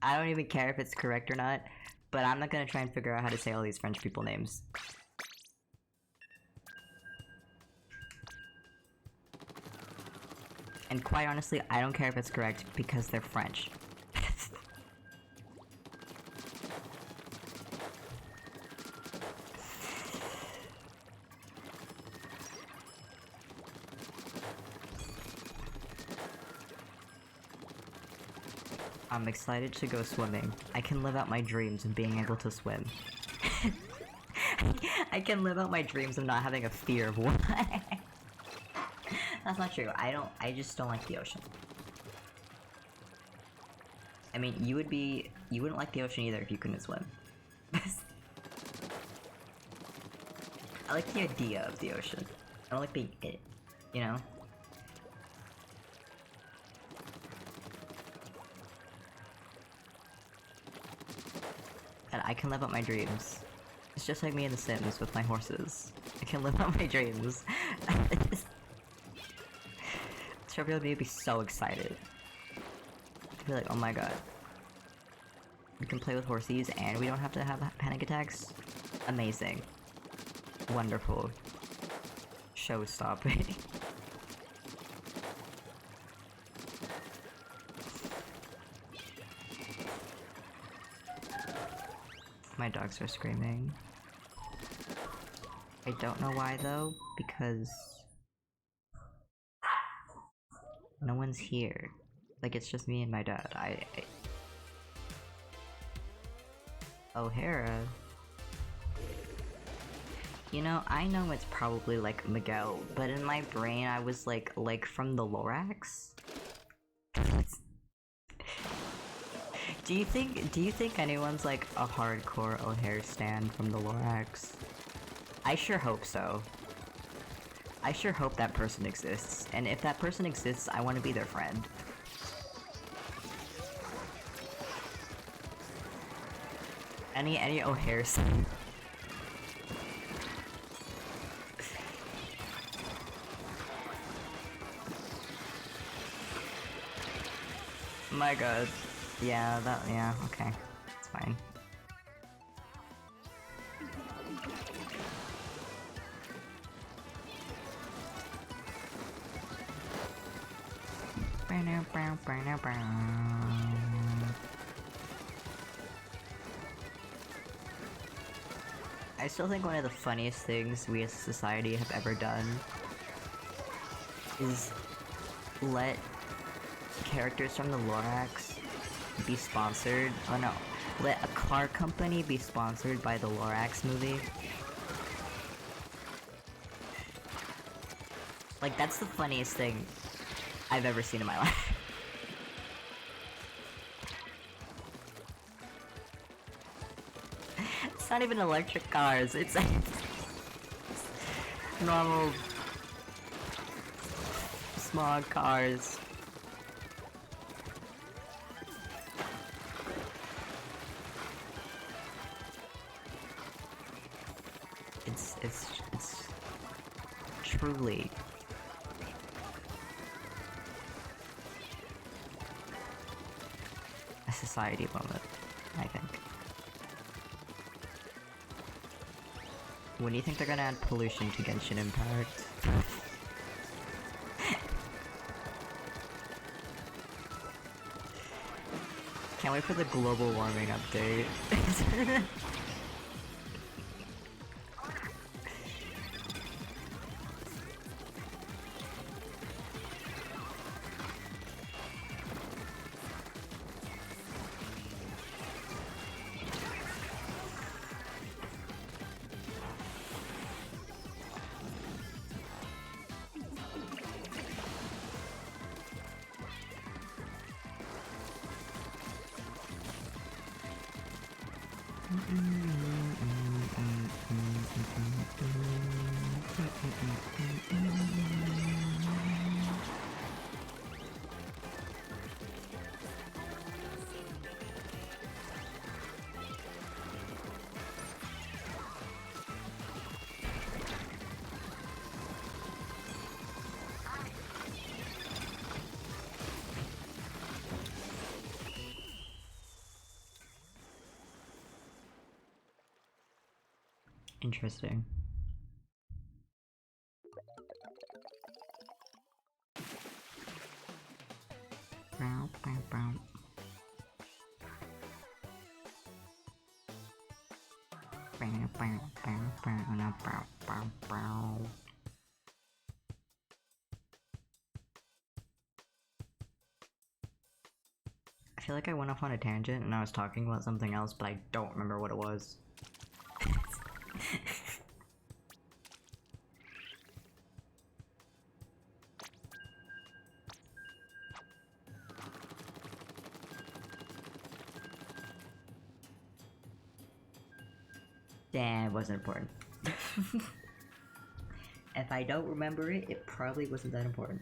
I don't even care if it's correct or not, but I'm not gonna try and figure out how to say all these French people names. And quite honestly, I don't care if it's correct because they're French. I'm excited to go swimming. I can live out my dreams of being able to swim. I can live out my dreams of not having a fear of water. That's not true. I just don't like the ocean. I mean, you wouldn't like the ocean either if you couldn't swim. I like the idea of the ocean. I don't like being it, you know? And I can live out my dreams. It's just like me in The Sims with my horses. I can live out my dreams. Trevor would be so excited. To be like, oh my god. We can play with horses and we don't have to have panic attacks? Amazing. Wonderful. Show-stopping. My dogs are screaming. I don't know why though, because no one's here. Like, it's just me and my dad. O'Hara? You know, I know it's probably like Miguel, but in my brain I was like from the Lorax? Do you think anyone's like a hardcore O'Hare stan from the Lorax? I sure hope so. I sure hope that person exists, and if that person exists, I want to be their friend. Any O'Hare stan? My god. Yeah, okay. It's fine. I still think one of the funniest things we as a society have ever done is let characters from the Lorax be sponsored. Oh no. Let a car company be sponsored by the Lorax movie. Like, that's the funniest thing I've ever seen in my life. It's not even electric cars, it's normal small cars. It's truly a society moment, I think. When do you think they're gonna add pollution to Genshin Impact? Can't wait for the global warming update. Interesting. I feel like I went off on a tangent and I was talking about something else, but I don't remember what it was. Damn, it wasn't important. If I don't remember it, it probably wasn't that important.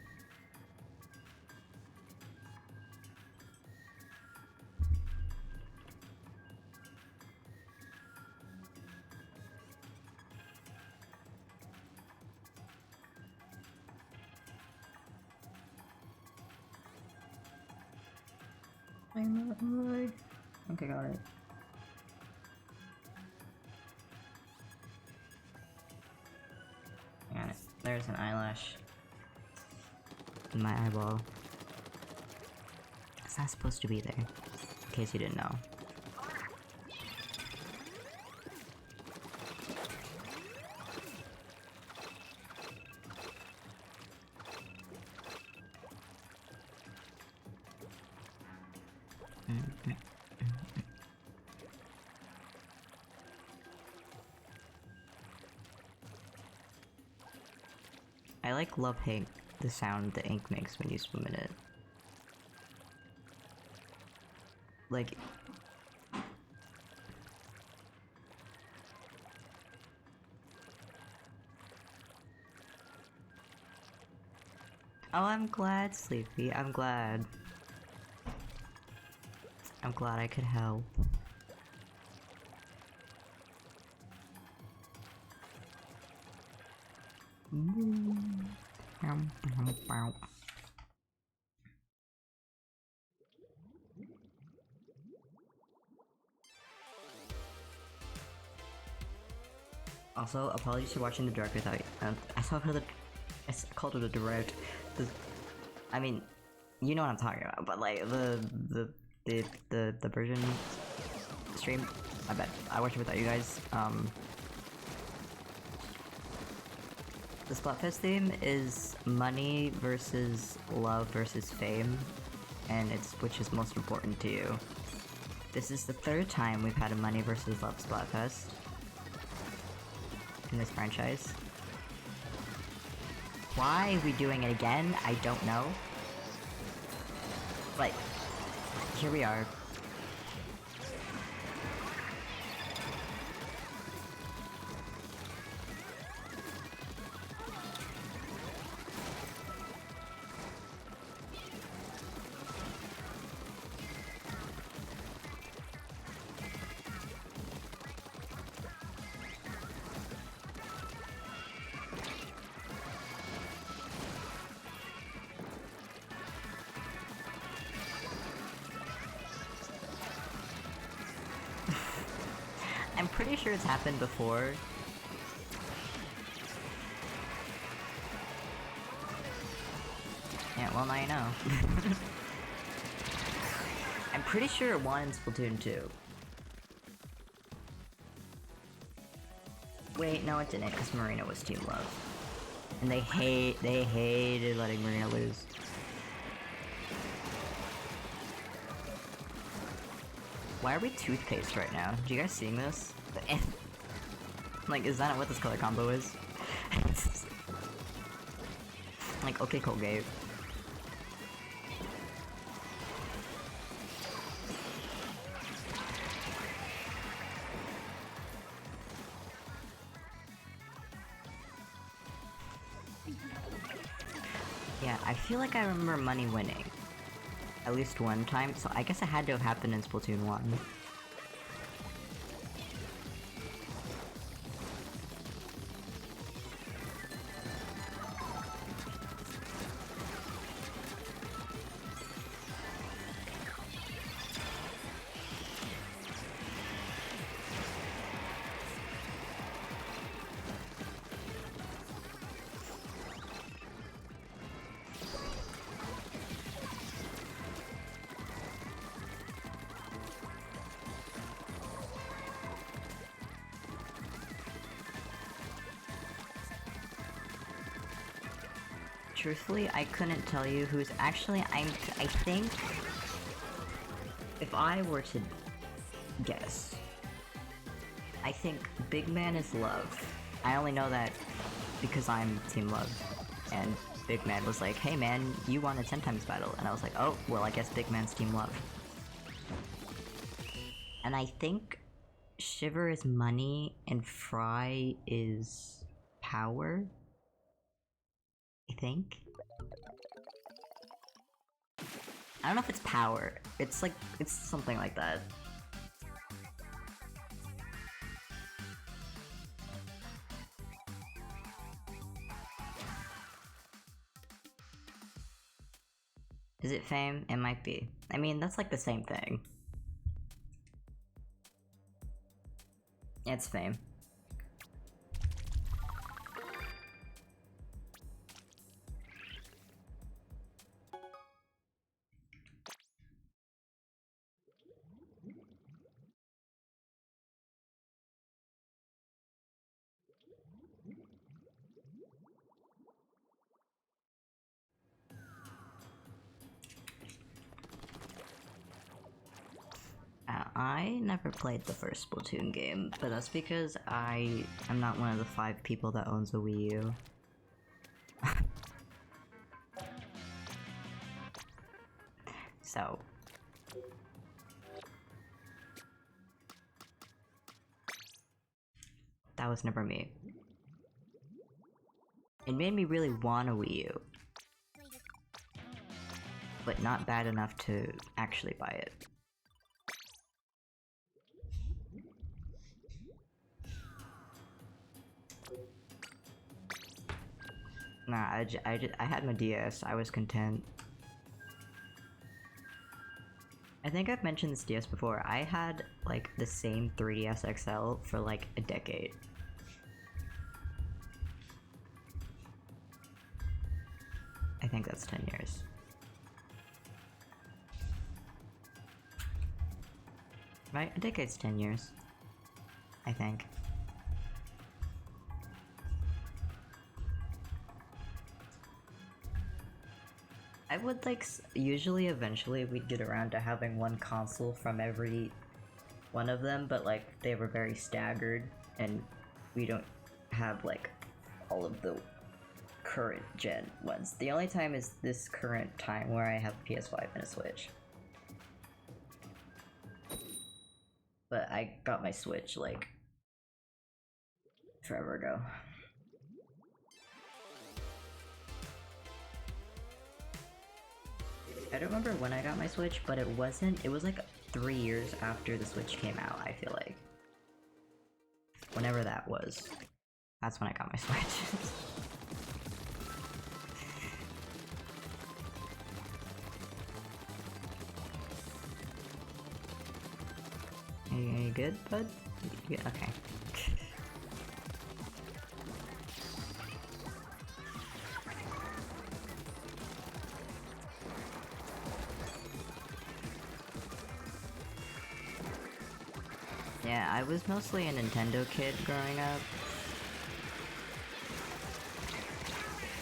Okay, got it. Got it. There's an eyelash in my eyeball. It's not supposed to be there, in case you didn't know. I love-hate the sound the ink makes when you swim in it. Like... Oh, I'm glad, Sleepy. I'm glad. I'm glad I could help. Also, apologies for watching the direct without you. I saw the. I called it a direct. I mean, you know what I'm talking about. But like the version stream. I bet I watched it without you guys. The splatfest theme is money versus love versus fame, and it's which is most important to you. This is the third time we've had a money versus love splatfest in this franchise. Why are we doing it again? I don't know. But here we are. I'm pretty sure it's happened before. Yeah, well now you know. I'm pretty sure it won in Splatoon 2. Wait, no it didn't, because Marina was Team Love. And they hated letting Marina lose. Why are we toothpaste right now? Do you guys seeing this? Like, is that what this color combo is? Like, okay, Colgate. Yeah, I feel like I remember Money winning. At least one time, so I guess it had to have happened in Splatoon 1. Truthfully, I couldn't tell you who's actually, I think if I were to guess, I think Big Man is Love. I only know that because I'm Team Love, and Big Man was like, hey man, you won a 10 times battle, and I was like, oh, well I guess Big Man's Team Love. And I think Shiver is money, and Fry is power? I think? I don't know if it's power. It's like, it's something like that. Is it Fame? It might be. I mean, that's like the same thing. It's Fame. I never played the first Splatoon game, but that's because I am not one of the 5 people that owns a Wii U. So... that was never me. It made me really want a Wii U, but not bad enough to actually buy it. Nah, I had my DS, I was content. I think I've mentioned this DS before, I had, like, the same 3DS XL for, like, a decade. I think that's 10 years. Right? A decade's 10 years. I think. I would like, usually eventually we'd get around to having one console from every one of them, but like they were very staggered and we don't have like all of the current gen ones. The only time is this current time where I have a PS5 and a Switch. But I got my Switch like forever ago. I don't remember when I got my Switch, but it was like 3 years after the Switch came out, I feel like. Whenever that was. That's when I got my Switch. Are you good, bud? You good? Okay. Yeah, I was mostly a Nintendo kid growing up.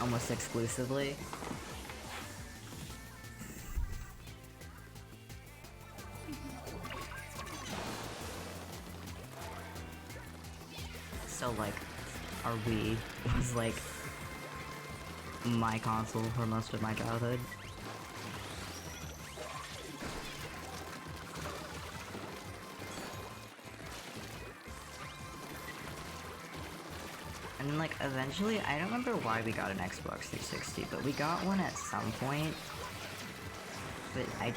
Almost exclusively. So like, our Wii was like my console for most of my childhood. And like eventually, I don't remember why we got an Xbox 360, but we got one at some point. But I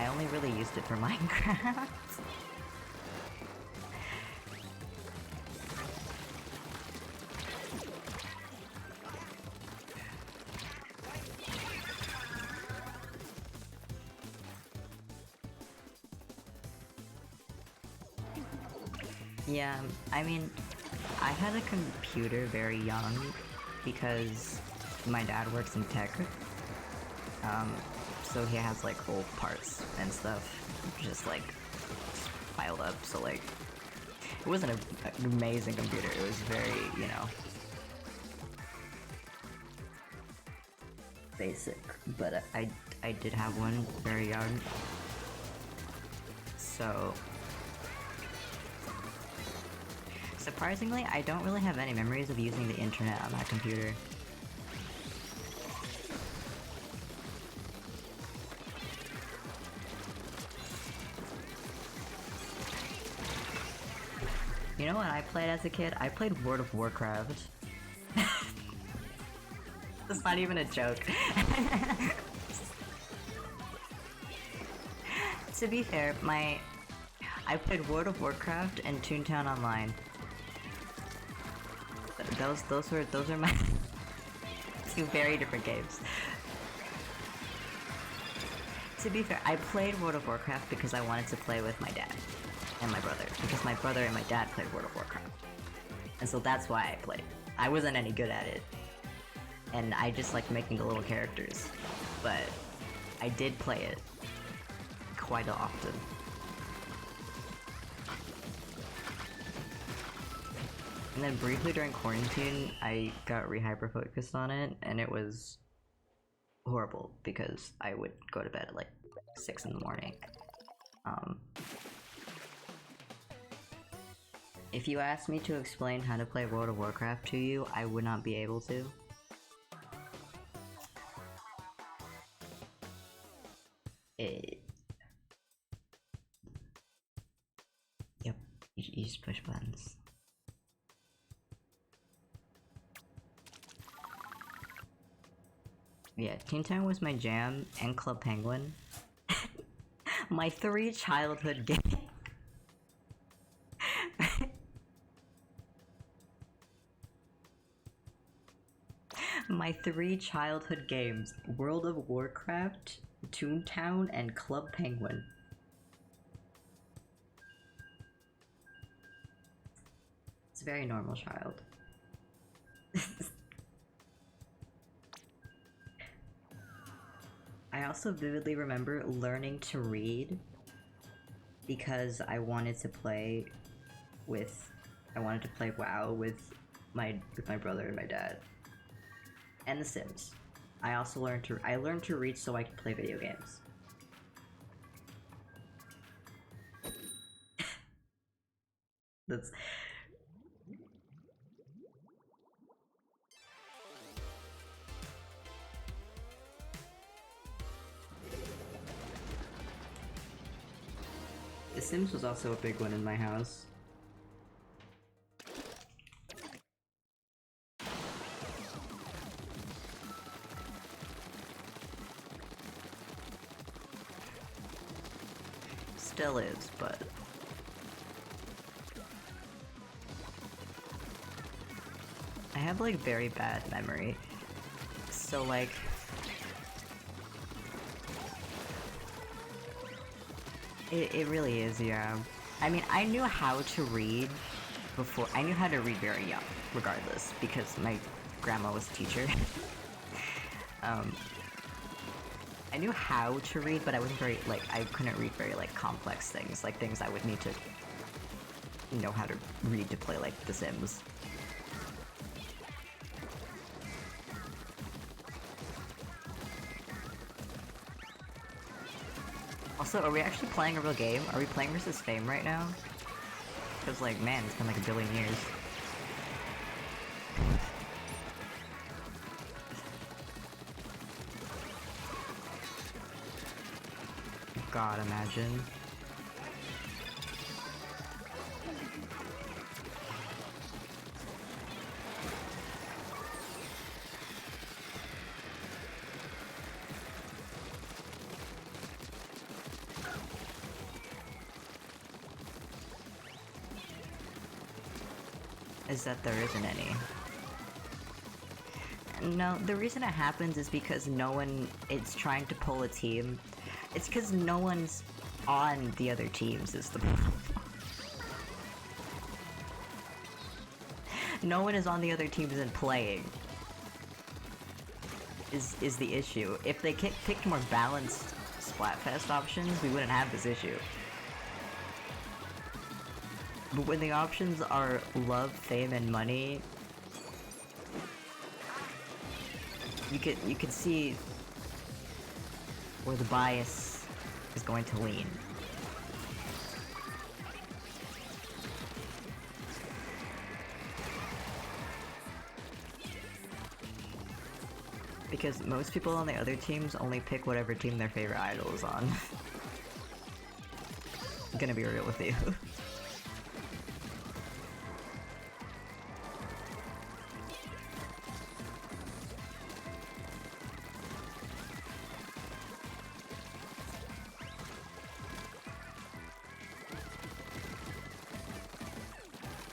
only really used it for Minecraft. Yeah, I mean, I had a computer very young because my dad works in tech. So he has like old parts and stuff just like piled up, so like it wasn't an amazing computer, it was very, you know, basic, but I did have one very young. So surprisingly, I don't really have any memories of using the internet on that computer. You know what I played as a kid? I played World of Warcraft. That's not even a joke. To be fair, I played World of Warcraft and Toontown Online. Those are my two very different games. To be fair, I played World of Warcraft because I wanted to play with my dad and my brother, because my brother and my dad played World of Warcraft. And so that's why I played. I wasn't any good at it. And I just liked making the little characters. But I did play it quite often. And then briefly during quarantine, I got re-hyper-focused on it, and it was horrible because I would go to bed at like 6 in the morning. If you asked me to explain how to play World of Warcraft to you, I would not be able to. Yep, you just push buttons. Yeah, Toontown was my jam, and Club Penguin. My 3 childhood games. My 3 childhood games: World of Warcraft, Toontown, and Club Penguin. It's a very normal child. I also vividly remember learning to read because I wanted to play WoW with my brother and my dad. And The Sims. I also learned to read so I could play video games. That's The Sims was also a big one in my house. Still is, but I have like very bad memory. So like it really is, yeah. I mean, I knew how to read before. I knew how to read very young, regardless, because my grandma was a teacher. I knew how to read, but I wasn't very, like, I couldn't read very, like, complex things, like things I would need to know how to read to play, like, The Sims. Also, are we actually playing a real game? Are we playing versus Fame right now? Because, like, man, it's been like a billion years. God, imagine. Is that there isn't any. No, the reason it happens is because no one is trying to pull a team. It's because no one's on the other teams is the problem. No one is on the other teams and playing. Is the issue. If they picked more balanced Splatfest options, we wouldn't have this issue. But when the options are love, fame, and money, you could see where the bias is going to lean. Because most people on the other teams only pick whatever team their favorite idol is on. I'm gonna be real with you.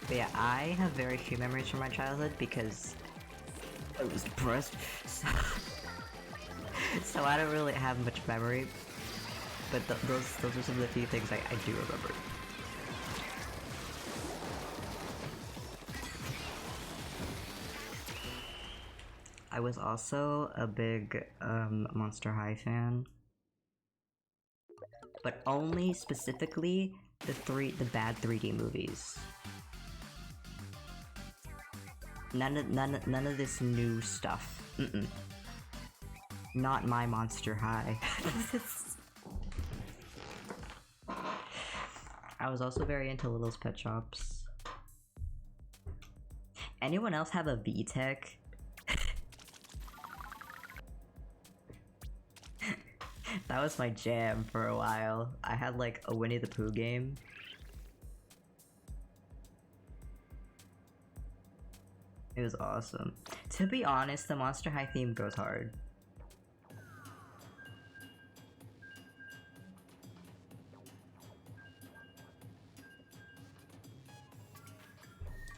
But yeah, I have very few memories from my childhood because I was depressed, so I don't really have much memory. But those are some of the few things I do remember. I was also a big Monster High fan, but only specifically the bad 3D movies. None of this new stuff. Not my Monster High. I was also very into Little's Pet Shops. Anyone else have a VTech? That was my jam for a while. I had like a Winnie the Pooh game. It was awesome. To be honest, the Monster High theme goes hard.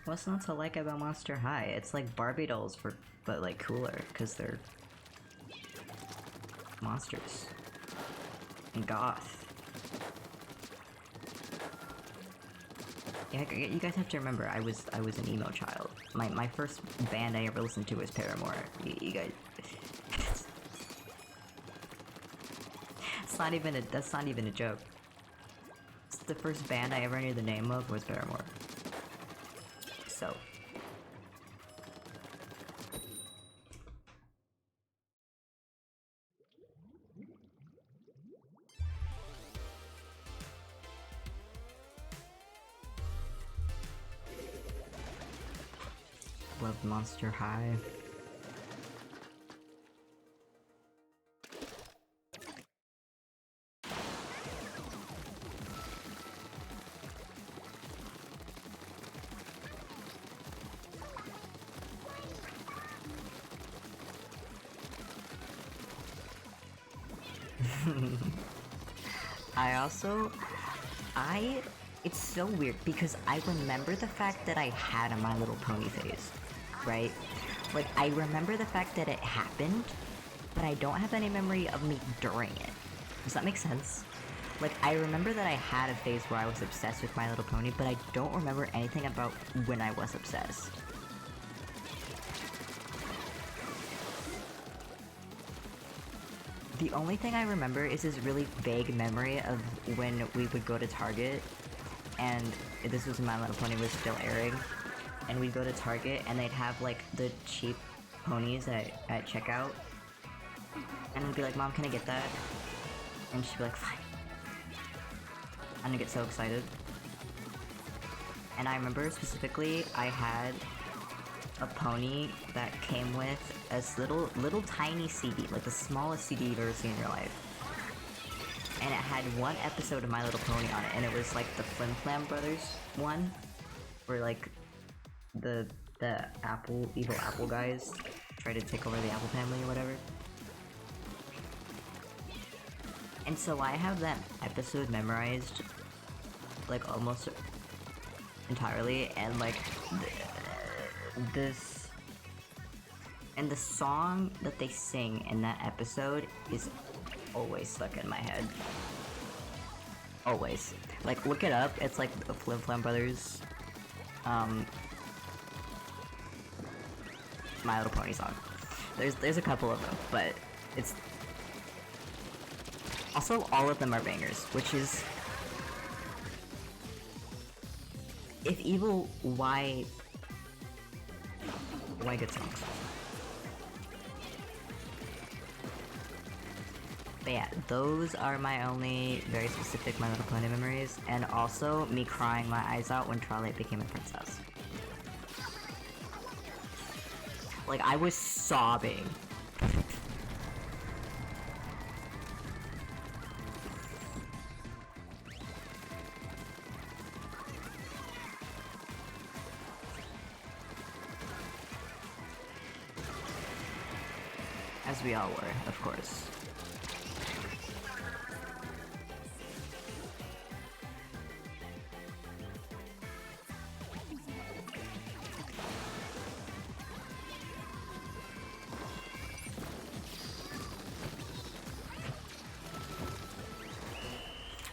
What's not to like about Monster High? It's like Barbie dolls but like cooler, because they're monsters. And goth. Yeah, you guys have to remember, I was an emo child. My first band I ever listened to was Paramore. You guys. That's not even a joke. The first band I ever knew the name of was Paramore. So. Love Monster High. It's so weird because I remember the fact that I had a My Little Pony phase, right? Like, I remember the fact that it happened, but I don't have any memory of me during it. Does that make sense? Like, I remember that I had a phase where I was obsessed with My Little Pony, but I don't remember anything about when I was obsessed. The only thing I remember is this really vague memory of when we would go to Target, and this was when My Little Pony was still airing, and we'd go to Target and they'd have like the cheap ponies at checkout, and I'd be like, Mom, can I get that? And she'd be like, fine. And I'd get so excited. And I remember specifically I had a pony that came with a little tiny CD, like the smallest CD you've ever seen in your life. And it had one episode of My Little Pony on it, and it was like the Flim Flam Brothers one, where like the evil apple guys try to take over the Apple family or whatever. And so I have that episode memorized, like almost entirely, and like this, and the song that they sing in that episode is always stuck in my head. Always. Like, look it up, it's like the Flim Flam Brothers, My Little Pony song. There's a couple of them, but it's also all of them are bangers, which is, if evil, why good songs? But yeah, those are my only very specific My Little Pony memories, and also me crying my eyes out when Twilight became a princess. Like, I was sobbing As we all were, of course.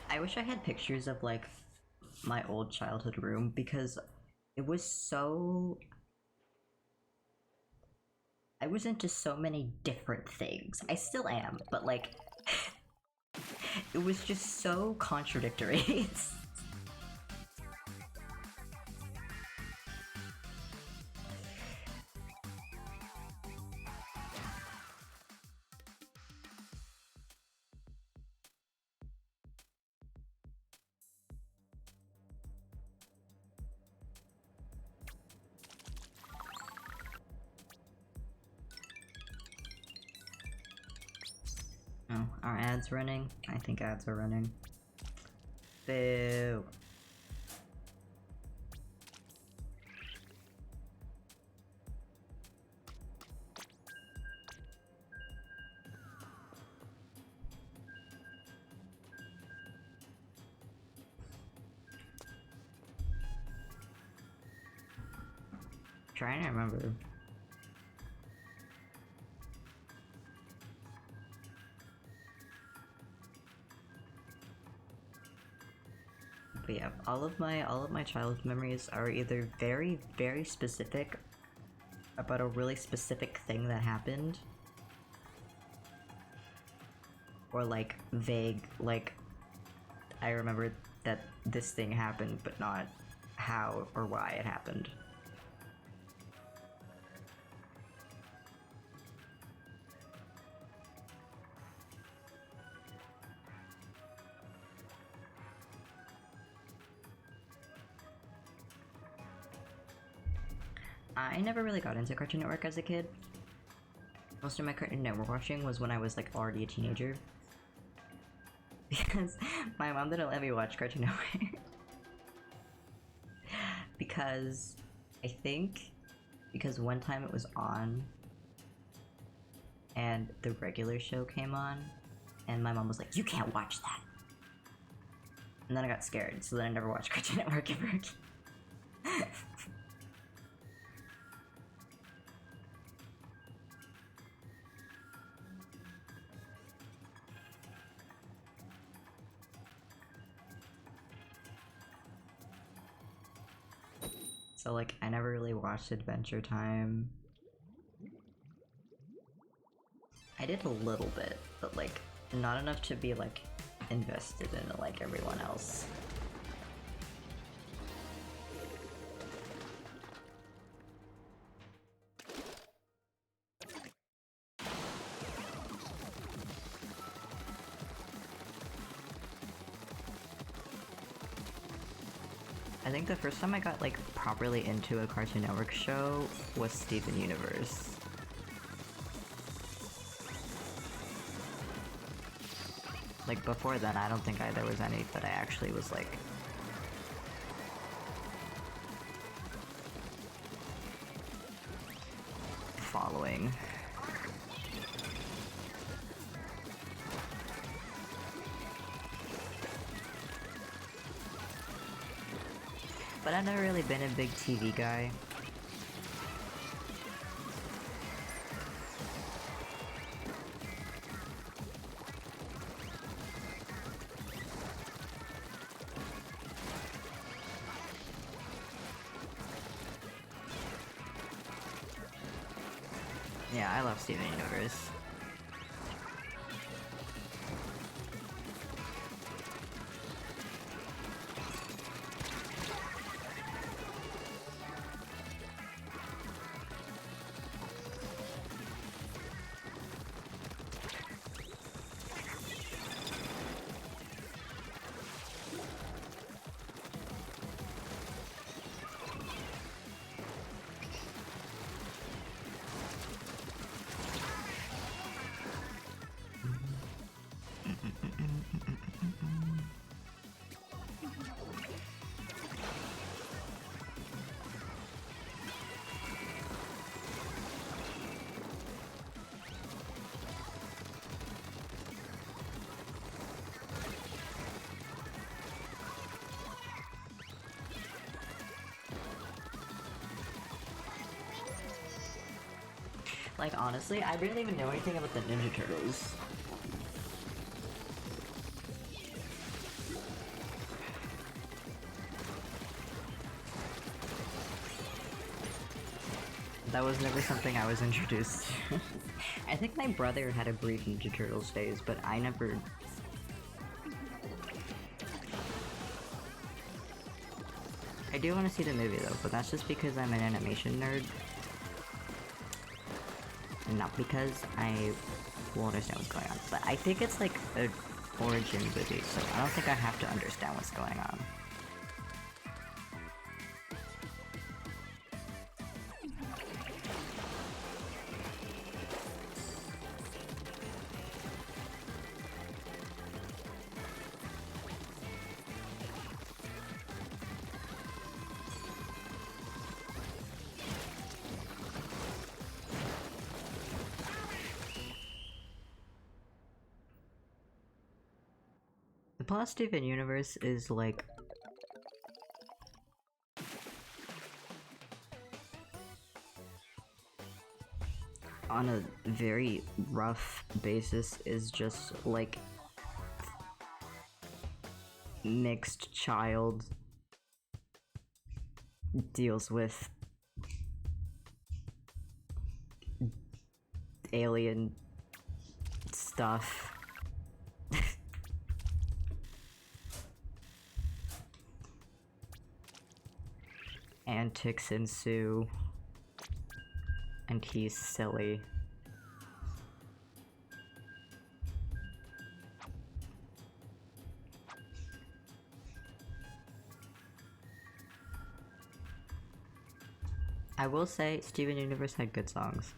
I wish I had pictures of like my old childhood room because it was so... I was into so many different things. I still am, but like it was just so contradictory. Oh, are ads running? I think ads are running. Boo. Trying to remember. But yeah, all of my childhood memories are either very, very specific about a really specific thing that happened, or like vague, like I remember that this thing happened, but not how or why it happened. I never really got into Cartoon Network as a kid. Most of my Cartoon Network watching was when I was like already a teenager. Because my mom didn't let me watch Cartoon Network. Because I think because one time it was on and the regular show came on and my mom was like, "You can't watch that." And then I got scared, so then I never watched Cartoon Network ever again. So like I never really watched Adventure Time. I did a little bit, but like not enough to be like invested in it like everyone else. I think the first time I got like properly into a Cartoon Network show was Steven Universe. Like before then, I don't think there was any that I actually was like following. But I've never really been a big TV guy. Yeah, I love Steven Universe. Like, honestly, I didn't even know anything about the Ninja Turtles. That was never something I was introduced to. I think my brother had a brief Ninja Turtles phase, but I never... I do want to see the movie though, but that's just because I'm an animation nerd. Not because I will understand what's going on. But I think it's like an origin movie, so I don't think I have to understand what's going on. The plot Steven universe is like on a very rough basis is just like mixed child deals with alien stuff. Antics ensue, and he's silly. I will say, Steven Universe had good songs.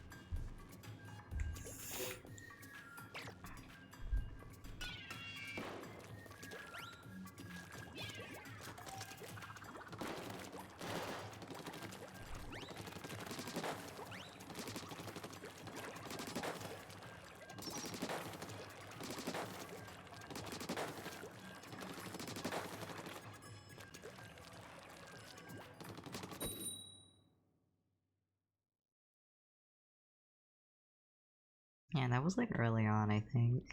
Yeah, that was like early on, I think.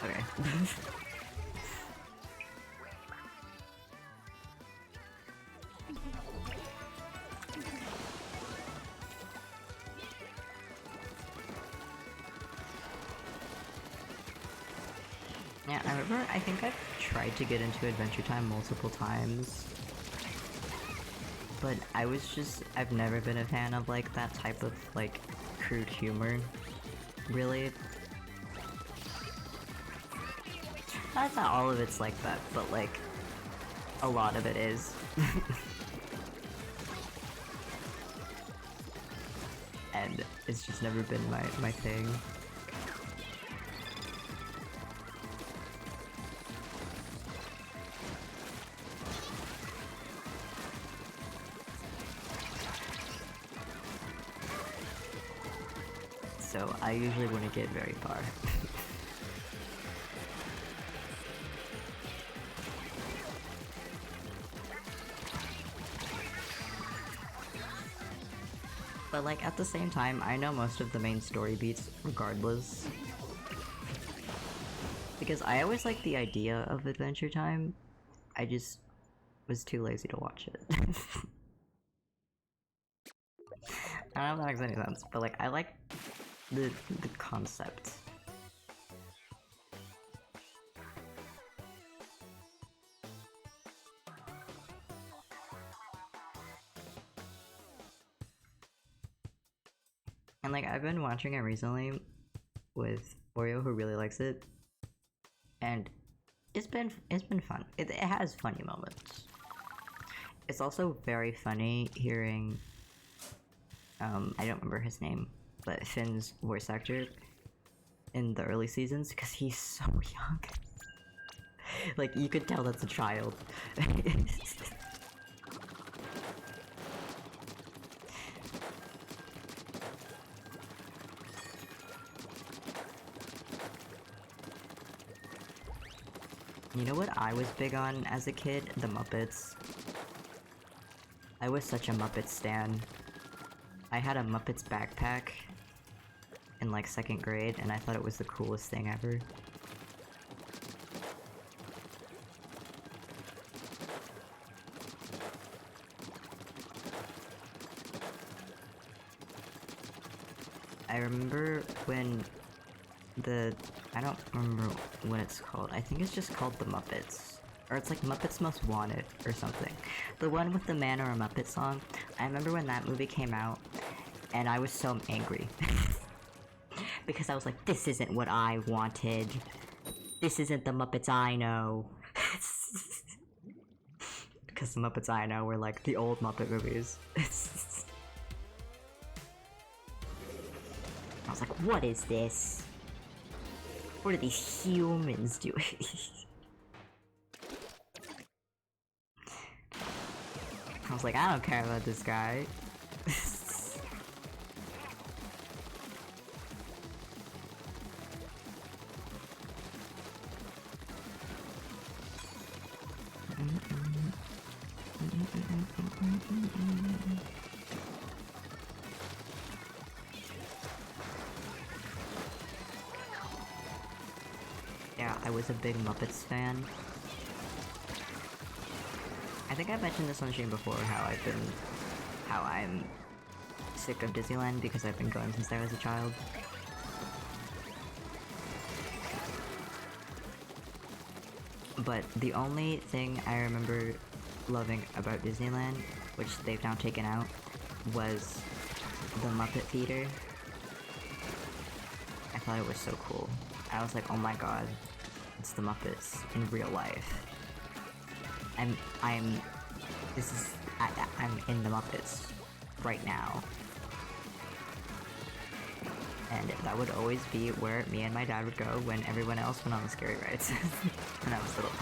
Okay. Yeah, I remember, I think I've tried to get into Adventure Time multiple times. But I've never been a fan of like that type of like crude humor. really. Not that all of it's like that, but like a lot of it is. And it's just never been my thing. So I usually wouldn't get very far. But like at the same time, I know most of the main story beats regardless. Because I always liked the idea of Adventure Time. I just was too lazy to watch it. I don't know if that makes any sense, but like I like the concept. And like I've been watching it recently with Oreo who really likes it. And it's been fun. It has funny moments. It's also very funny hearing I don't remember his name, but Finn's voice actor in the early seasons because he's so young. Like you could tell that's a child. You know what I was big on as a kid? The Muppets. I was such a Muppet stan. I had a Muppets backpack in like 2nd grade and I thought it was the coolest thing ever. I remember when I don't remember what it's called. I think it's just called The Muppets. Or it's like Muppets Most Wanted or something. The one with the Man or a Muppet song. I remember when that movie came out and I was so angry. Because I was like, this isn't what I wanted. This isn't the Muppets I know. Because the Muppets I know were like the old Muppet movies. I was like, what is this? What are these humans doing? I was like, I don't care about this guy. Yeah, I was a big Muppets fan. I think I mentioned this on stream before, how I'm sick of Disneyland because I've been going since I was a child. But the only thing I remember loving about Disneyland, which they've now taken out, was the Muppet Theater. I thought it was so cool. I was like, oh my god, it's the Muppets in real life. I'm in the Muppets right now. And that would always be where me and my dad would go when everyone else went on the scary rides when I was little.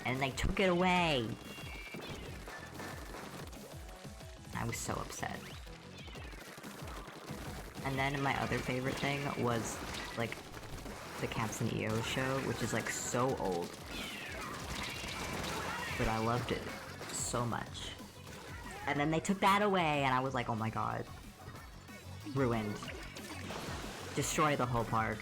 And they took it away! I was so upset. And then my other favorite thing was, like, the Caps and EO show, which is, like, so old. But I loved it so much. And then they took that away, and I was like, oh my god. Ruined. Destroy the whole park.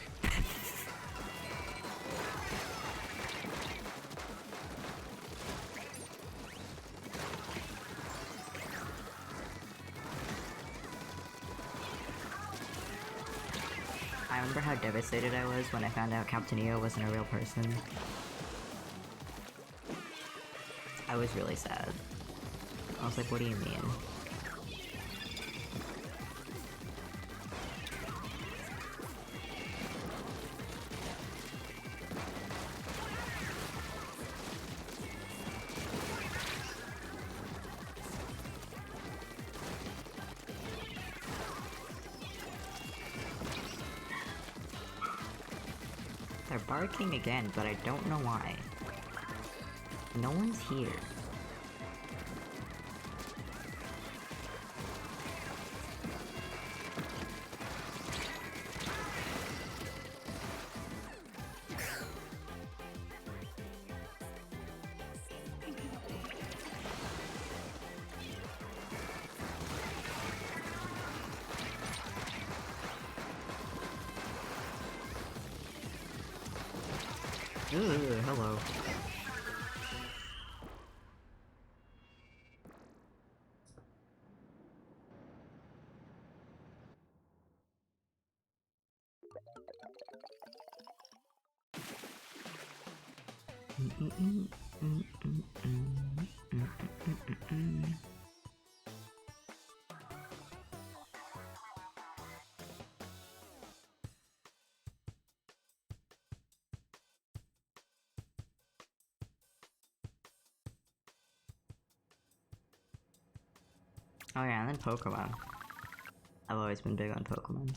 I remember how devastated I was when I found out Captain EO wasn't a real person. I was really sad. I was like, what do you mean? They're barking again, but I don't know why. No one's here. Hello. Oh yeah, and then Pokemon. I've always been big on Pokemon.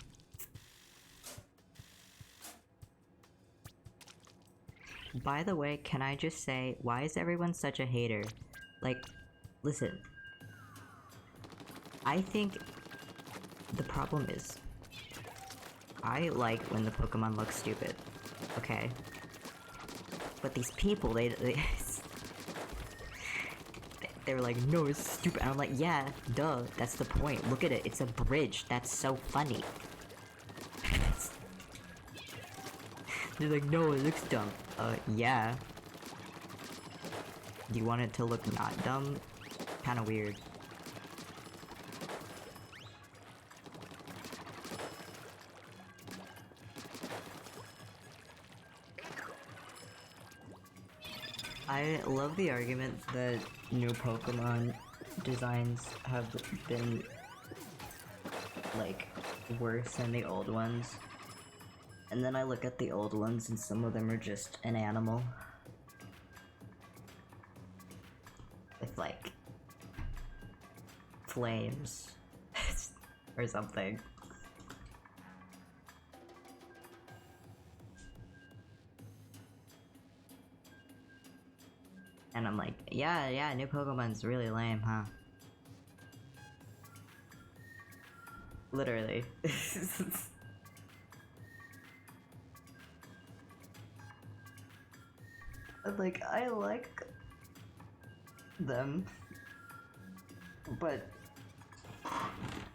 By the way, can I just say, why is everyone such a hater? Like, listen. I think the problem is, I like when the Pokemon look stupid, okay? But these people, they were like, no, it's stupid. And I'm like, yeah, duh, that's the point. Look at it, it's a bridge. That's so funny. They're like, no, it looks dumb. Yeah. Do you want it to look not dumb? Kinda weird. I love the argument that new Pokemon designs have been, like, worse than the old ones. And then I look at the old ones and some of them are just an animal. With, like, flames. or something. And I'm like, yeah, new Pokemon's really lame, huh? Literally. Like, I like them, but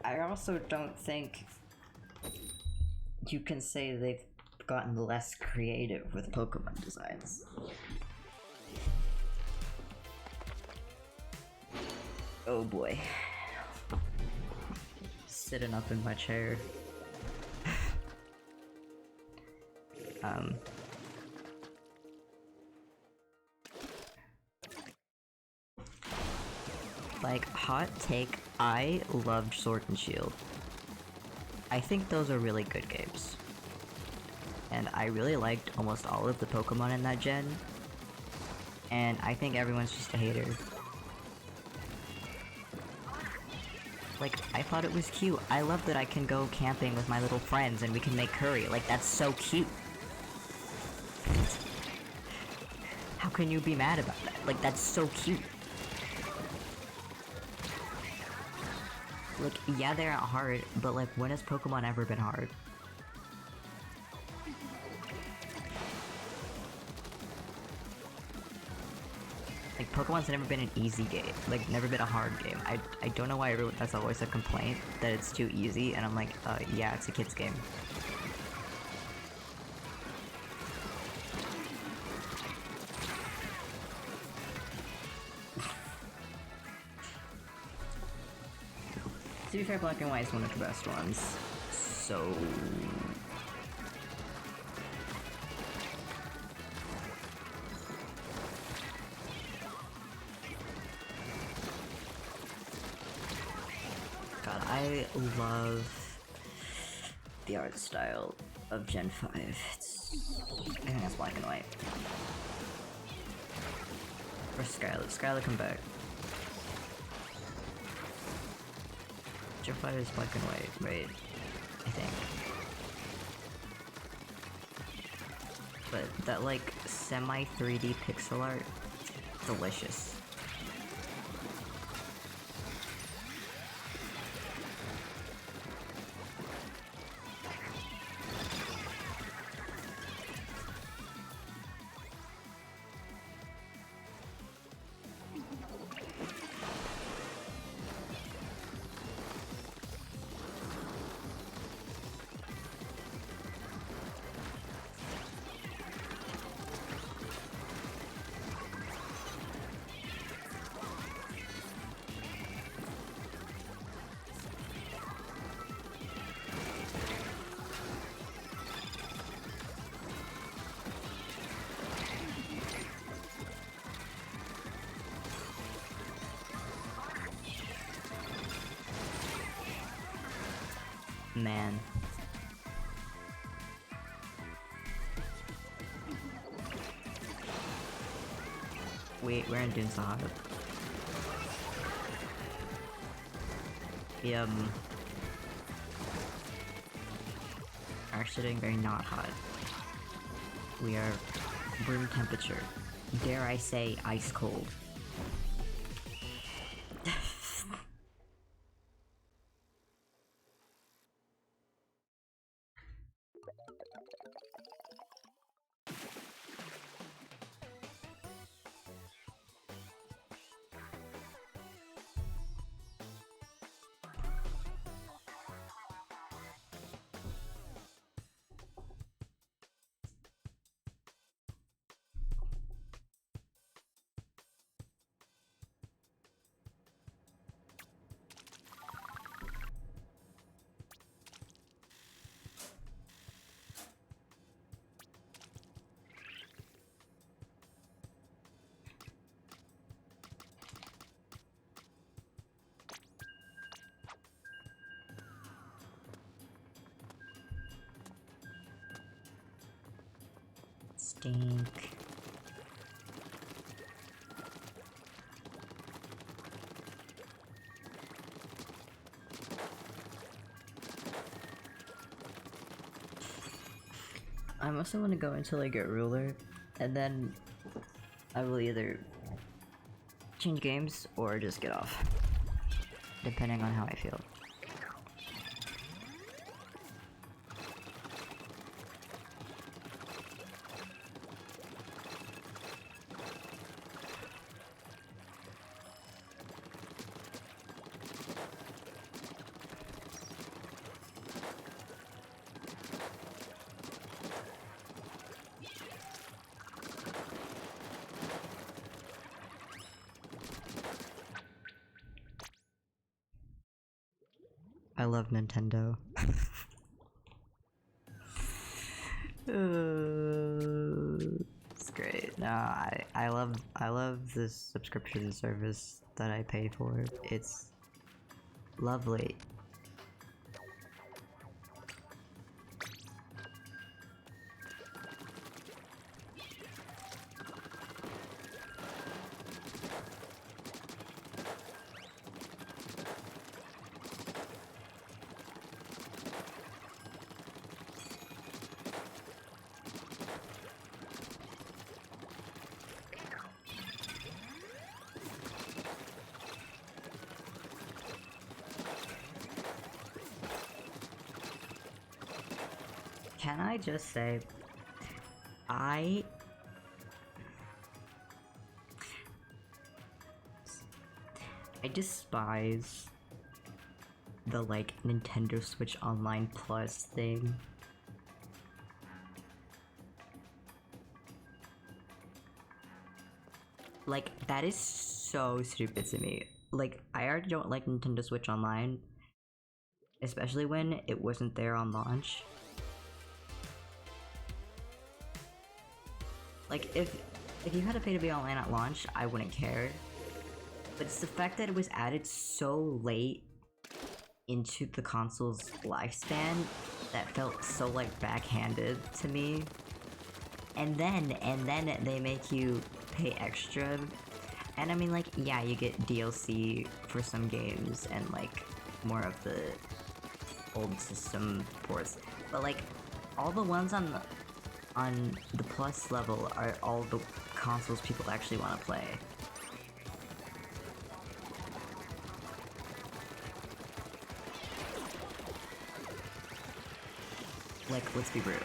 I also don't think you can say they've gotten less creative with Pokemon designs. Oh boy. Sitting up in my chair. Like, hot take, I loved Sword and Shield. I think those are really good games. And I really liked almost all of the Pokemon in that gen. And I think everyone's just a hater. Like, I thought it was cute. I love that I can go camping with my little friends and we can make curry. Like, that's so cute. How can you be mad about that? Like, that's so cute. Like, yeah, they're not hard, but like, when has Pokemon ever been hard? Like, Pokemon's never been an easy game. Like, never been a hard game. I don't know why that's always a complaint, that it's too easy, and I'm like, yeah, it's a kid's game. To be fair, Black and White is one of the best ones. So... God, I love the art style of Gen 5. I think that's Black and White. Or Scarlet. Scarlet, come back. Gen 5 is Black and White, right? I think. but that like semi 3D pixel art, delicious. Man. We're in Dune Sahara. We, are actually doing very not hot. We are room temperature. Dare I say, ice cold. Stink. I mostly want to go until I get ruler, and then I will either change games or just get off, depending on how I feel. I love Nintendo. It's great. No, I love this subscription service that I pay for. It's lovely. Can I just say, I despise the like Nintendo Switch Online Plus thing. Like, that is so stupid to me. Like, I already don't like Nintendo Switch Online, especially when it wasn't there on launch. Like, if you had to pay to be online at launch, I wouldn't care. But it's the fact that it was added so late into the console's lifespan that felt so like backhanded to me. And then they make you pay extra. And I mean, like, yeah, you get DLC for some games and like more of the old system ports. But like all the ones on on the plus level are all the consoles people actually want to play. Like, let's be real.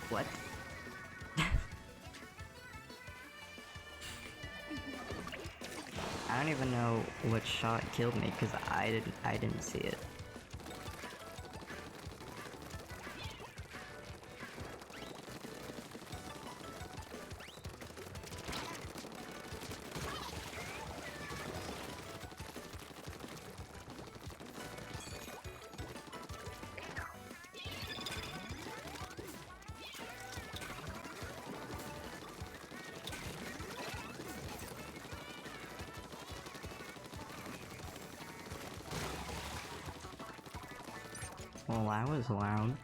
What? I don't even know what shot killed me because I didn't see it. Well, I was loud.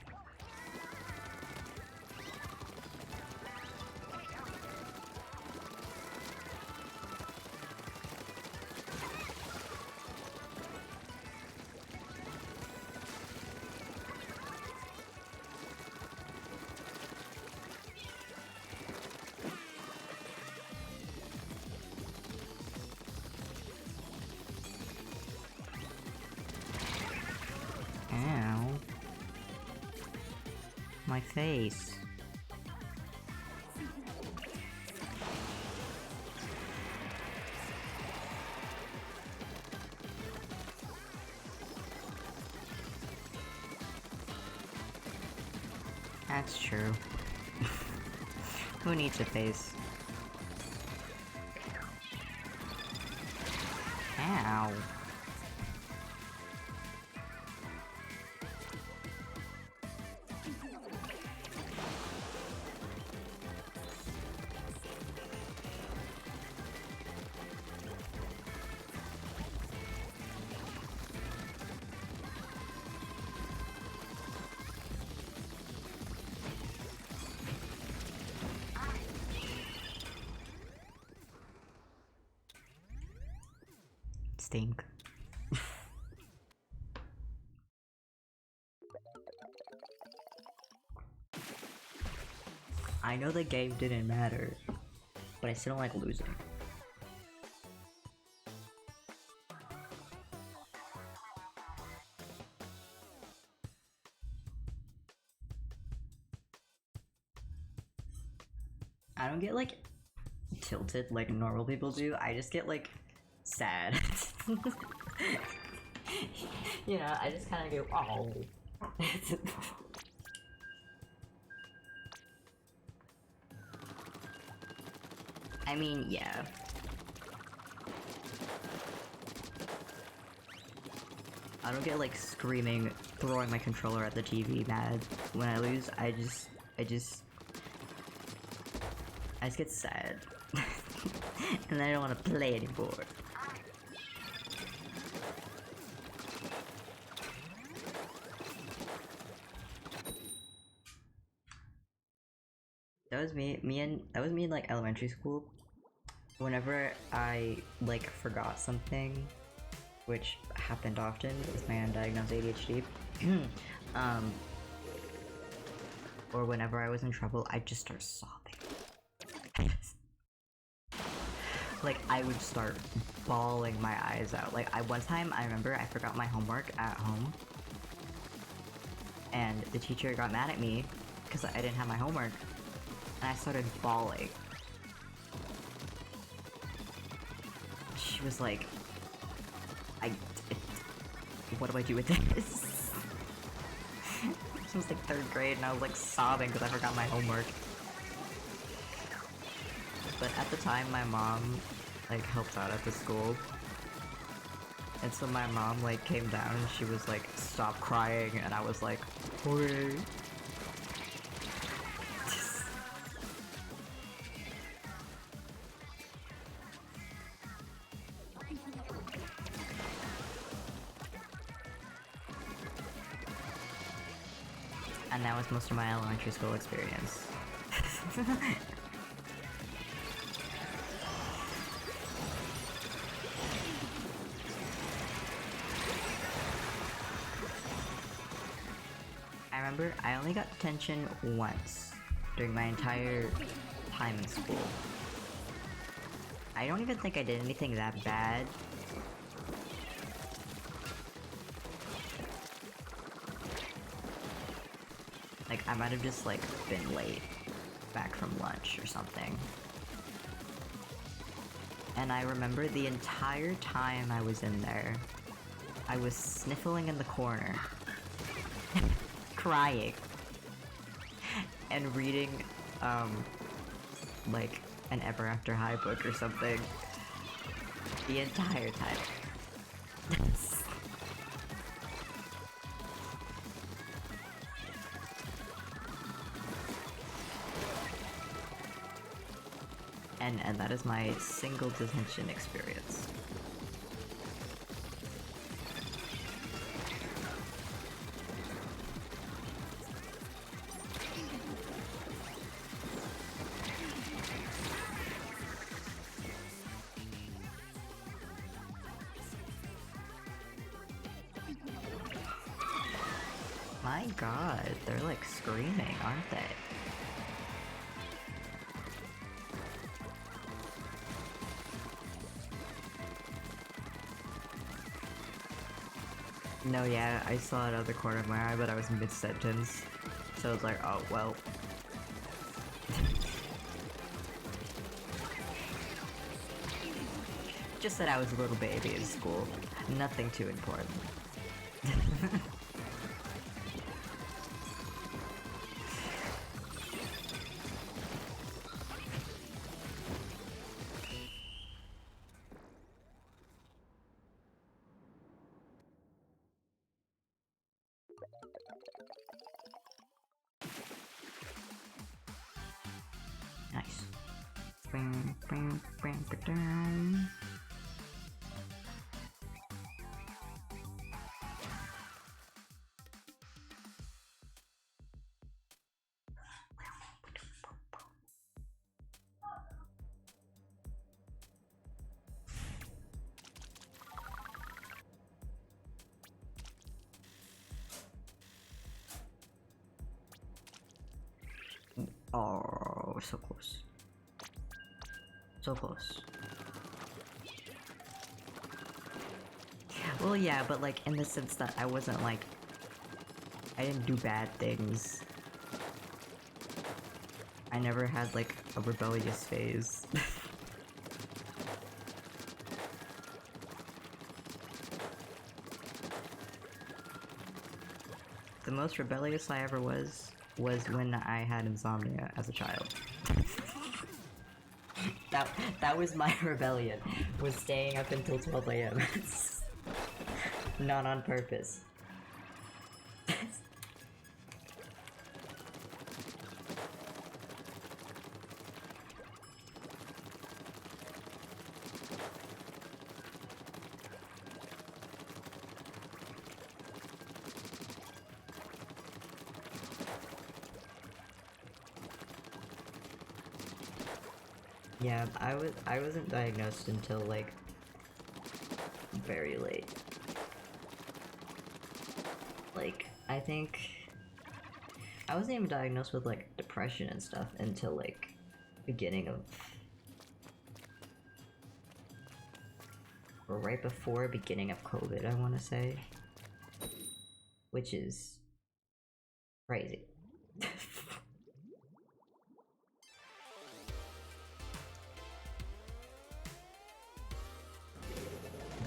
Ow. My face. That's true. Who needs a face? Ow. Stink. I know the game didn't matter, but I still don't like losing. I don't get like tilted like normal people do, I just get like sad. You know, I just kind of go, oh. I mean, yeah. I don't get like screaming, throwing my controller at the TV mad when I lose. I just get sad. And I don't want to play anymore. That was me in like elementary school. Whenever I like forgot something, which happened often with my undiagnosed ADHD, or whenever I was in trouble, I'd just start sobbing. Like, I would start bawling my eyes out. Like, one time, I remember I forgot my homework at home, and the teacher got mad at me because I didn't have my homework, and I started bawling. She was like, what do I do with this? This was like 3rd grade, and I was like sobbing because I forgot my homework. But at the time, my mom like helped out at the school, and so my mom like came down and she was like, stop crying, and I was like, okay. And that was most of my elementary school experience. I remember I only got detention once during my entire time in school. I don't even think I did anything that bad. Like, I might have just, like, been late back from lunch or something. And I remember the entire time I was in there, I was sniffling in the corner, crying, and reading, like, an Ever After High book or something. The entire time. And that is my single detention experience. My god, they're like screaming, aren't they? No, yeah, I saw it out of the corner of my eye, but I was mid-sentence. So I was like, oh, well. Just that I was a little baby in school. Nothing too important. Nice. Bam, bam, bam, ba-dum. Oh, so close. So close. Well, yeah, but like in the sense that I wasn't like... I didn't do bad things. I never had like a rebellious phase. The most rebellious I ever was when I had insomnia as a child. That was my rebellion, was staying up until 12 AM. Not on purpose. Yeah, I wasn't diagnosed until like very late. Like, I think I wasn't even diagnosed with like depression and stuff until like beginning of, or right before beginning of COVID, I want to say, which is crazy.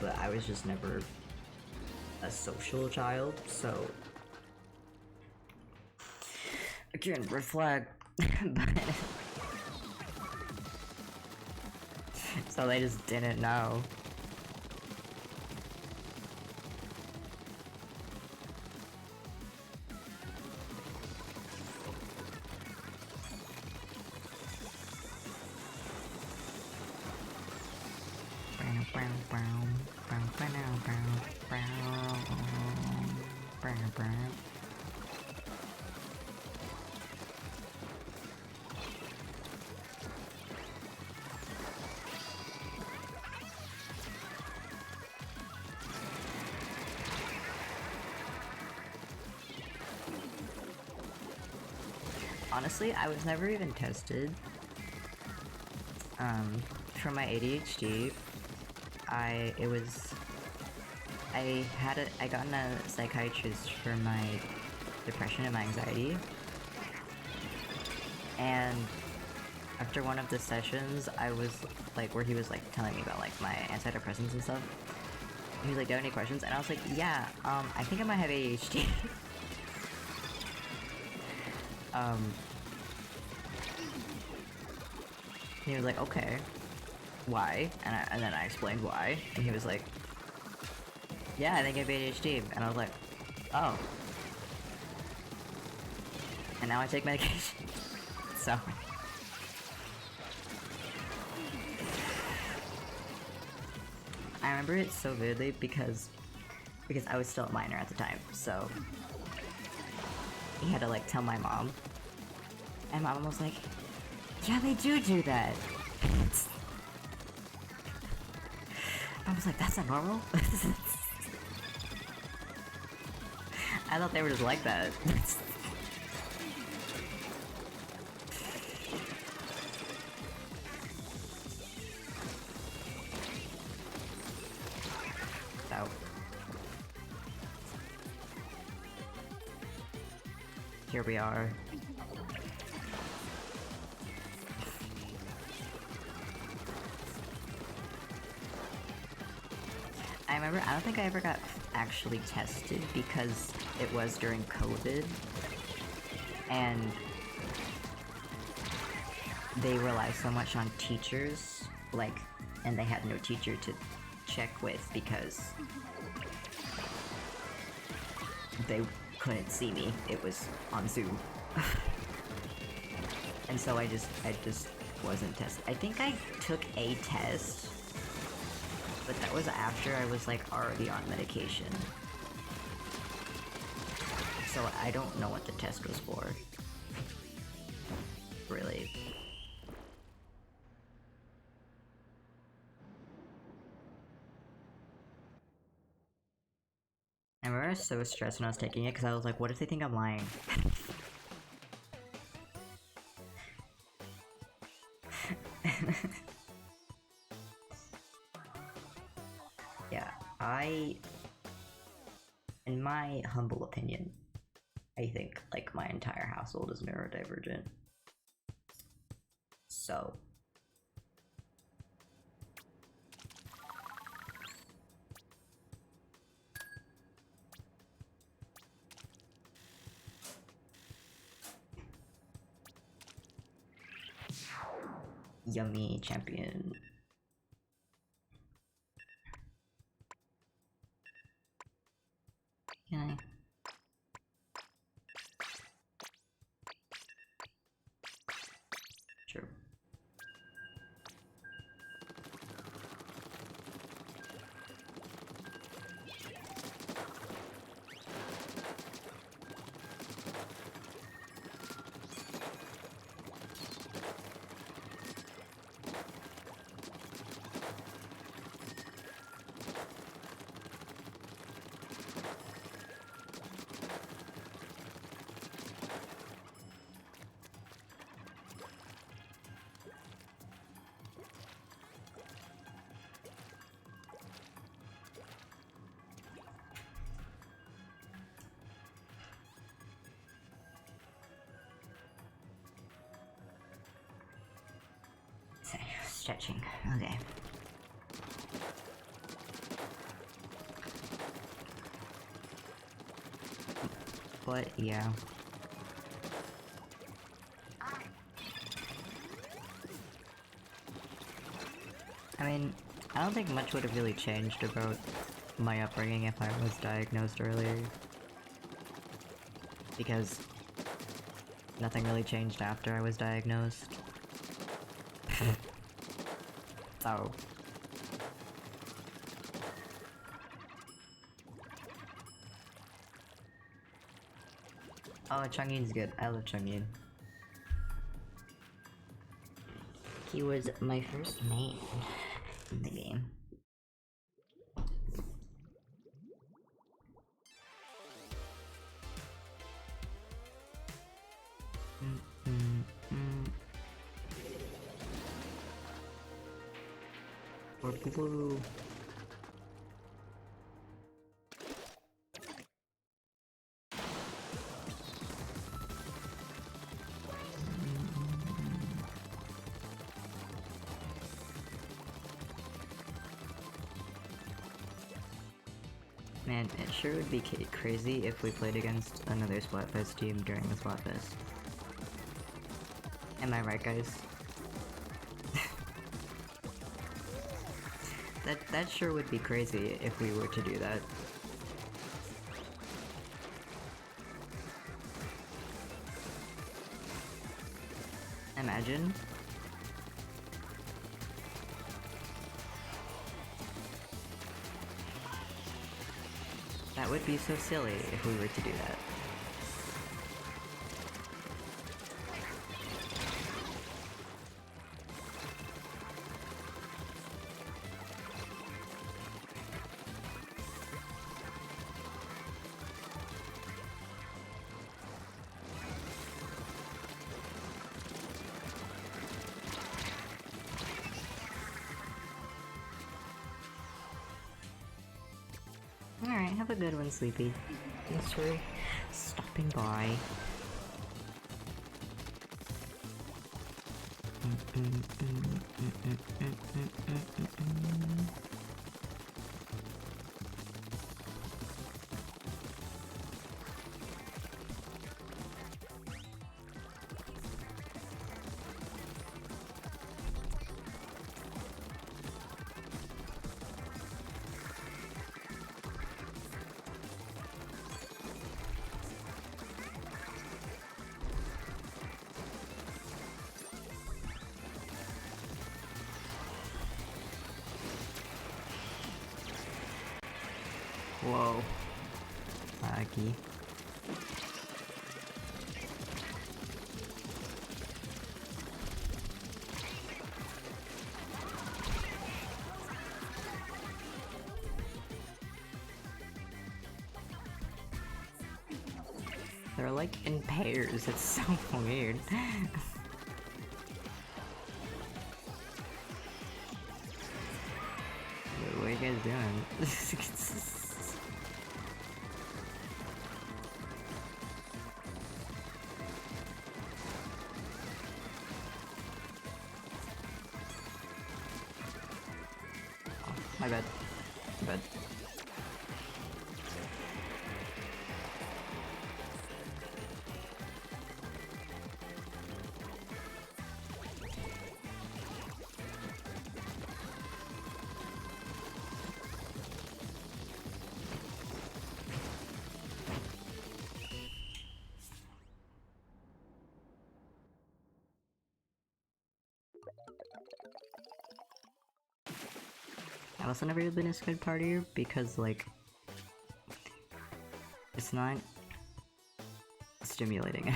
But I was just never a social child, so again, red flag. But so they just didn't know. honestly, I was never even tested. For my ADHD, I got a psychiatrist for my depression and my anxiety, and after one of the sessions, I was like, where he was like telling me about like my antidepressants and stuff. He was like, "Do you have any questions?" And I was like, "Yeah, I think I might have ADHD." He was like, "Okay, why?" And then I explained why, and he was like, "Yeah, I think I have ADHD." And I was like, "Oh." And now I take medication. So I remember it so vividly because I was still a minor at the time, so he had to like tell my mom, and my mom was like, "Yeah, they do that." I was like, "That's not normal." I thought they were just like that. So here we are. I don't think I ever got actually tested because it was during COVID, and they rely so much on teachers, like, and they had no teacher to check with because they couldn't see me. It was on Zoom. And so I just wasn't tested. I think I took a test, but that was after I was like already on medication. So I don't know what the test was for. Really. I remember I was so stressed when I was taking it because I was like, what if they think I'm lying? Yeah, in my humble opinion, I think like my entire household is neurodivergent. So yummy champion. Can I? Sure. Stretching. Okay. But yeah. I mean, I don't think much would have really changed about my upbringing if I was diagnosed earlier. Because nothing really changed after I was diagnosed. So oh, Chungyun's good. I love Chungyun. He was my first main in the game. blue. Man, it sure would be crazy if we played against another Splatfest team during the Splatfest. Am I right, guys? That sure would be crazy if we were to do that. Imagine. That would be so silly if we were to do that. Alright, have a good one, Sleepy. Thanks for stopping by. Whoa. Laggy. They're like in pairs, it's so weird. What are you guys doing? My bad. My bad. I've also never been a Squid partier because, like, it's not stimulating.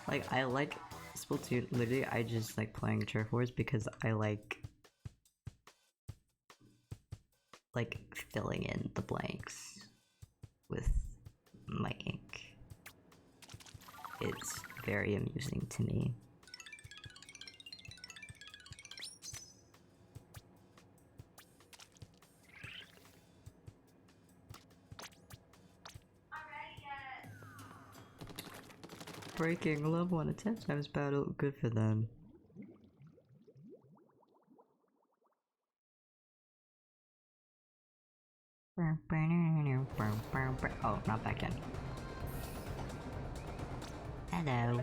Like, I like Splatoon, literally, I just like playing Turf Wars because I like filling in the blanks with my ink. It's very amusing to me. Breaking love one at 10 times battle, good for them. Oh, not back in. Hello.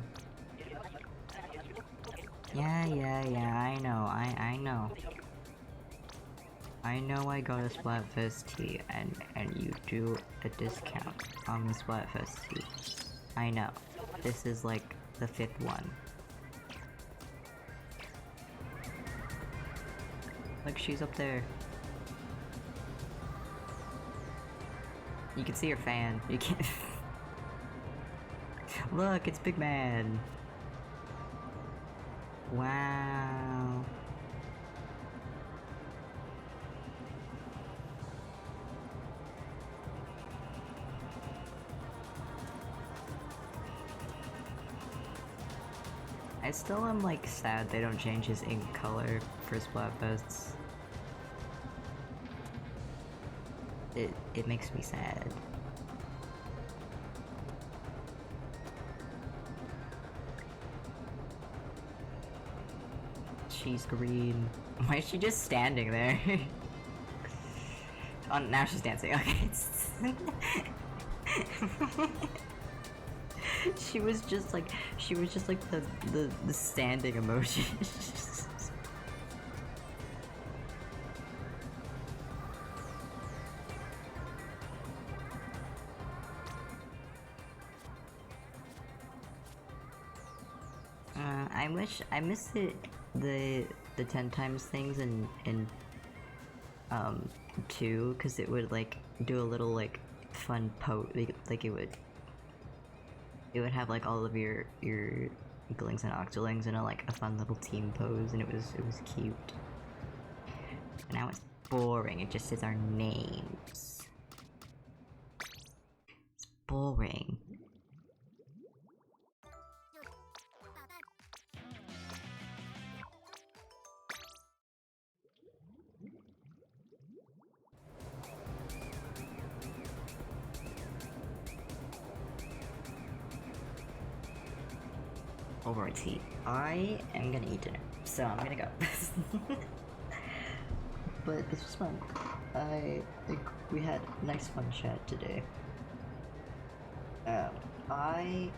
Yeah, I know, I know. I know I got a Splatfest tee, and you do a discount on the Splatfest tee. I know. This is like the 5th one. Look, she's up there. You can see her fan. You can Look, it's Big Man. Wow. I still am like sad they don't change his ink color for Splatfests. It makes me sad. She's green. Why is she just standing there? Oh, now she's dancing. Okay. She was just like the standing emoji. I miss the 10 times things in 2, because it would like do a little like fun like it would have like all of your Inklings and Octolings in a fun little team pose, and it was cute. And now it's boring. It just says our names. It's boring. Alrighty, I am gonna eat dinner, so I'm gonna go. But this was fun. I think we had a nice fun chat today. Am I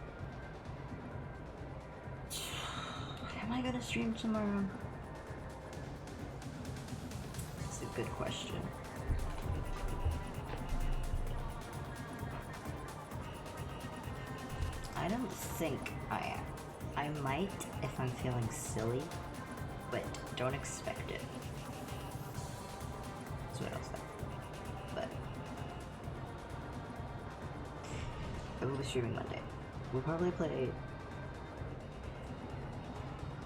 gonna stream tomorrow? That's a good question. I don't think I am. I might if I'm feeling silly, but don't expect it. That's what I'll say. But I will be streaming Monday. We'll probably play.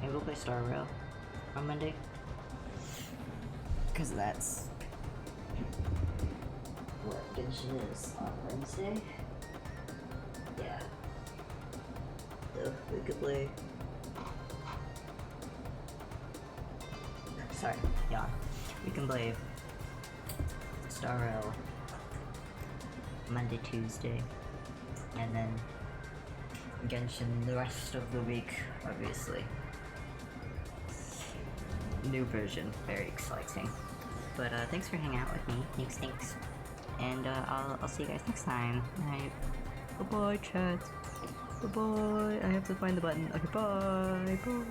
Maybe we'll play Star Rail on Monday, because that's what Genshin is on Wednesday. Yeah. So we could play. Sorry, yawn. We can play Star Rail Monday, Tuesday, and then Genshin the rest of the week, obviously. New version, very exciting. But thanks for hanging out with me. Thanks. And I'll see you guys next time. Alright. Bye bye, chat. Bye bye. I have to find the button. Okay, bye. Bye.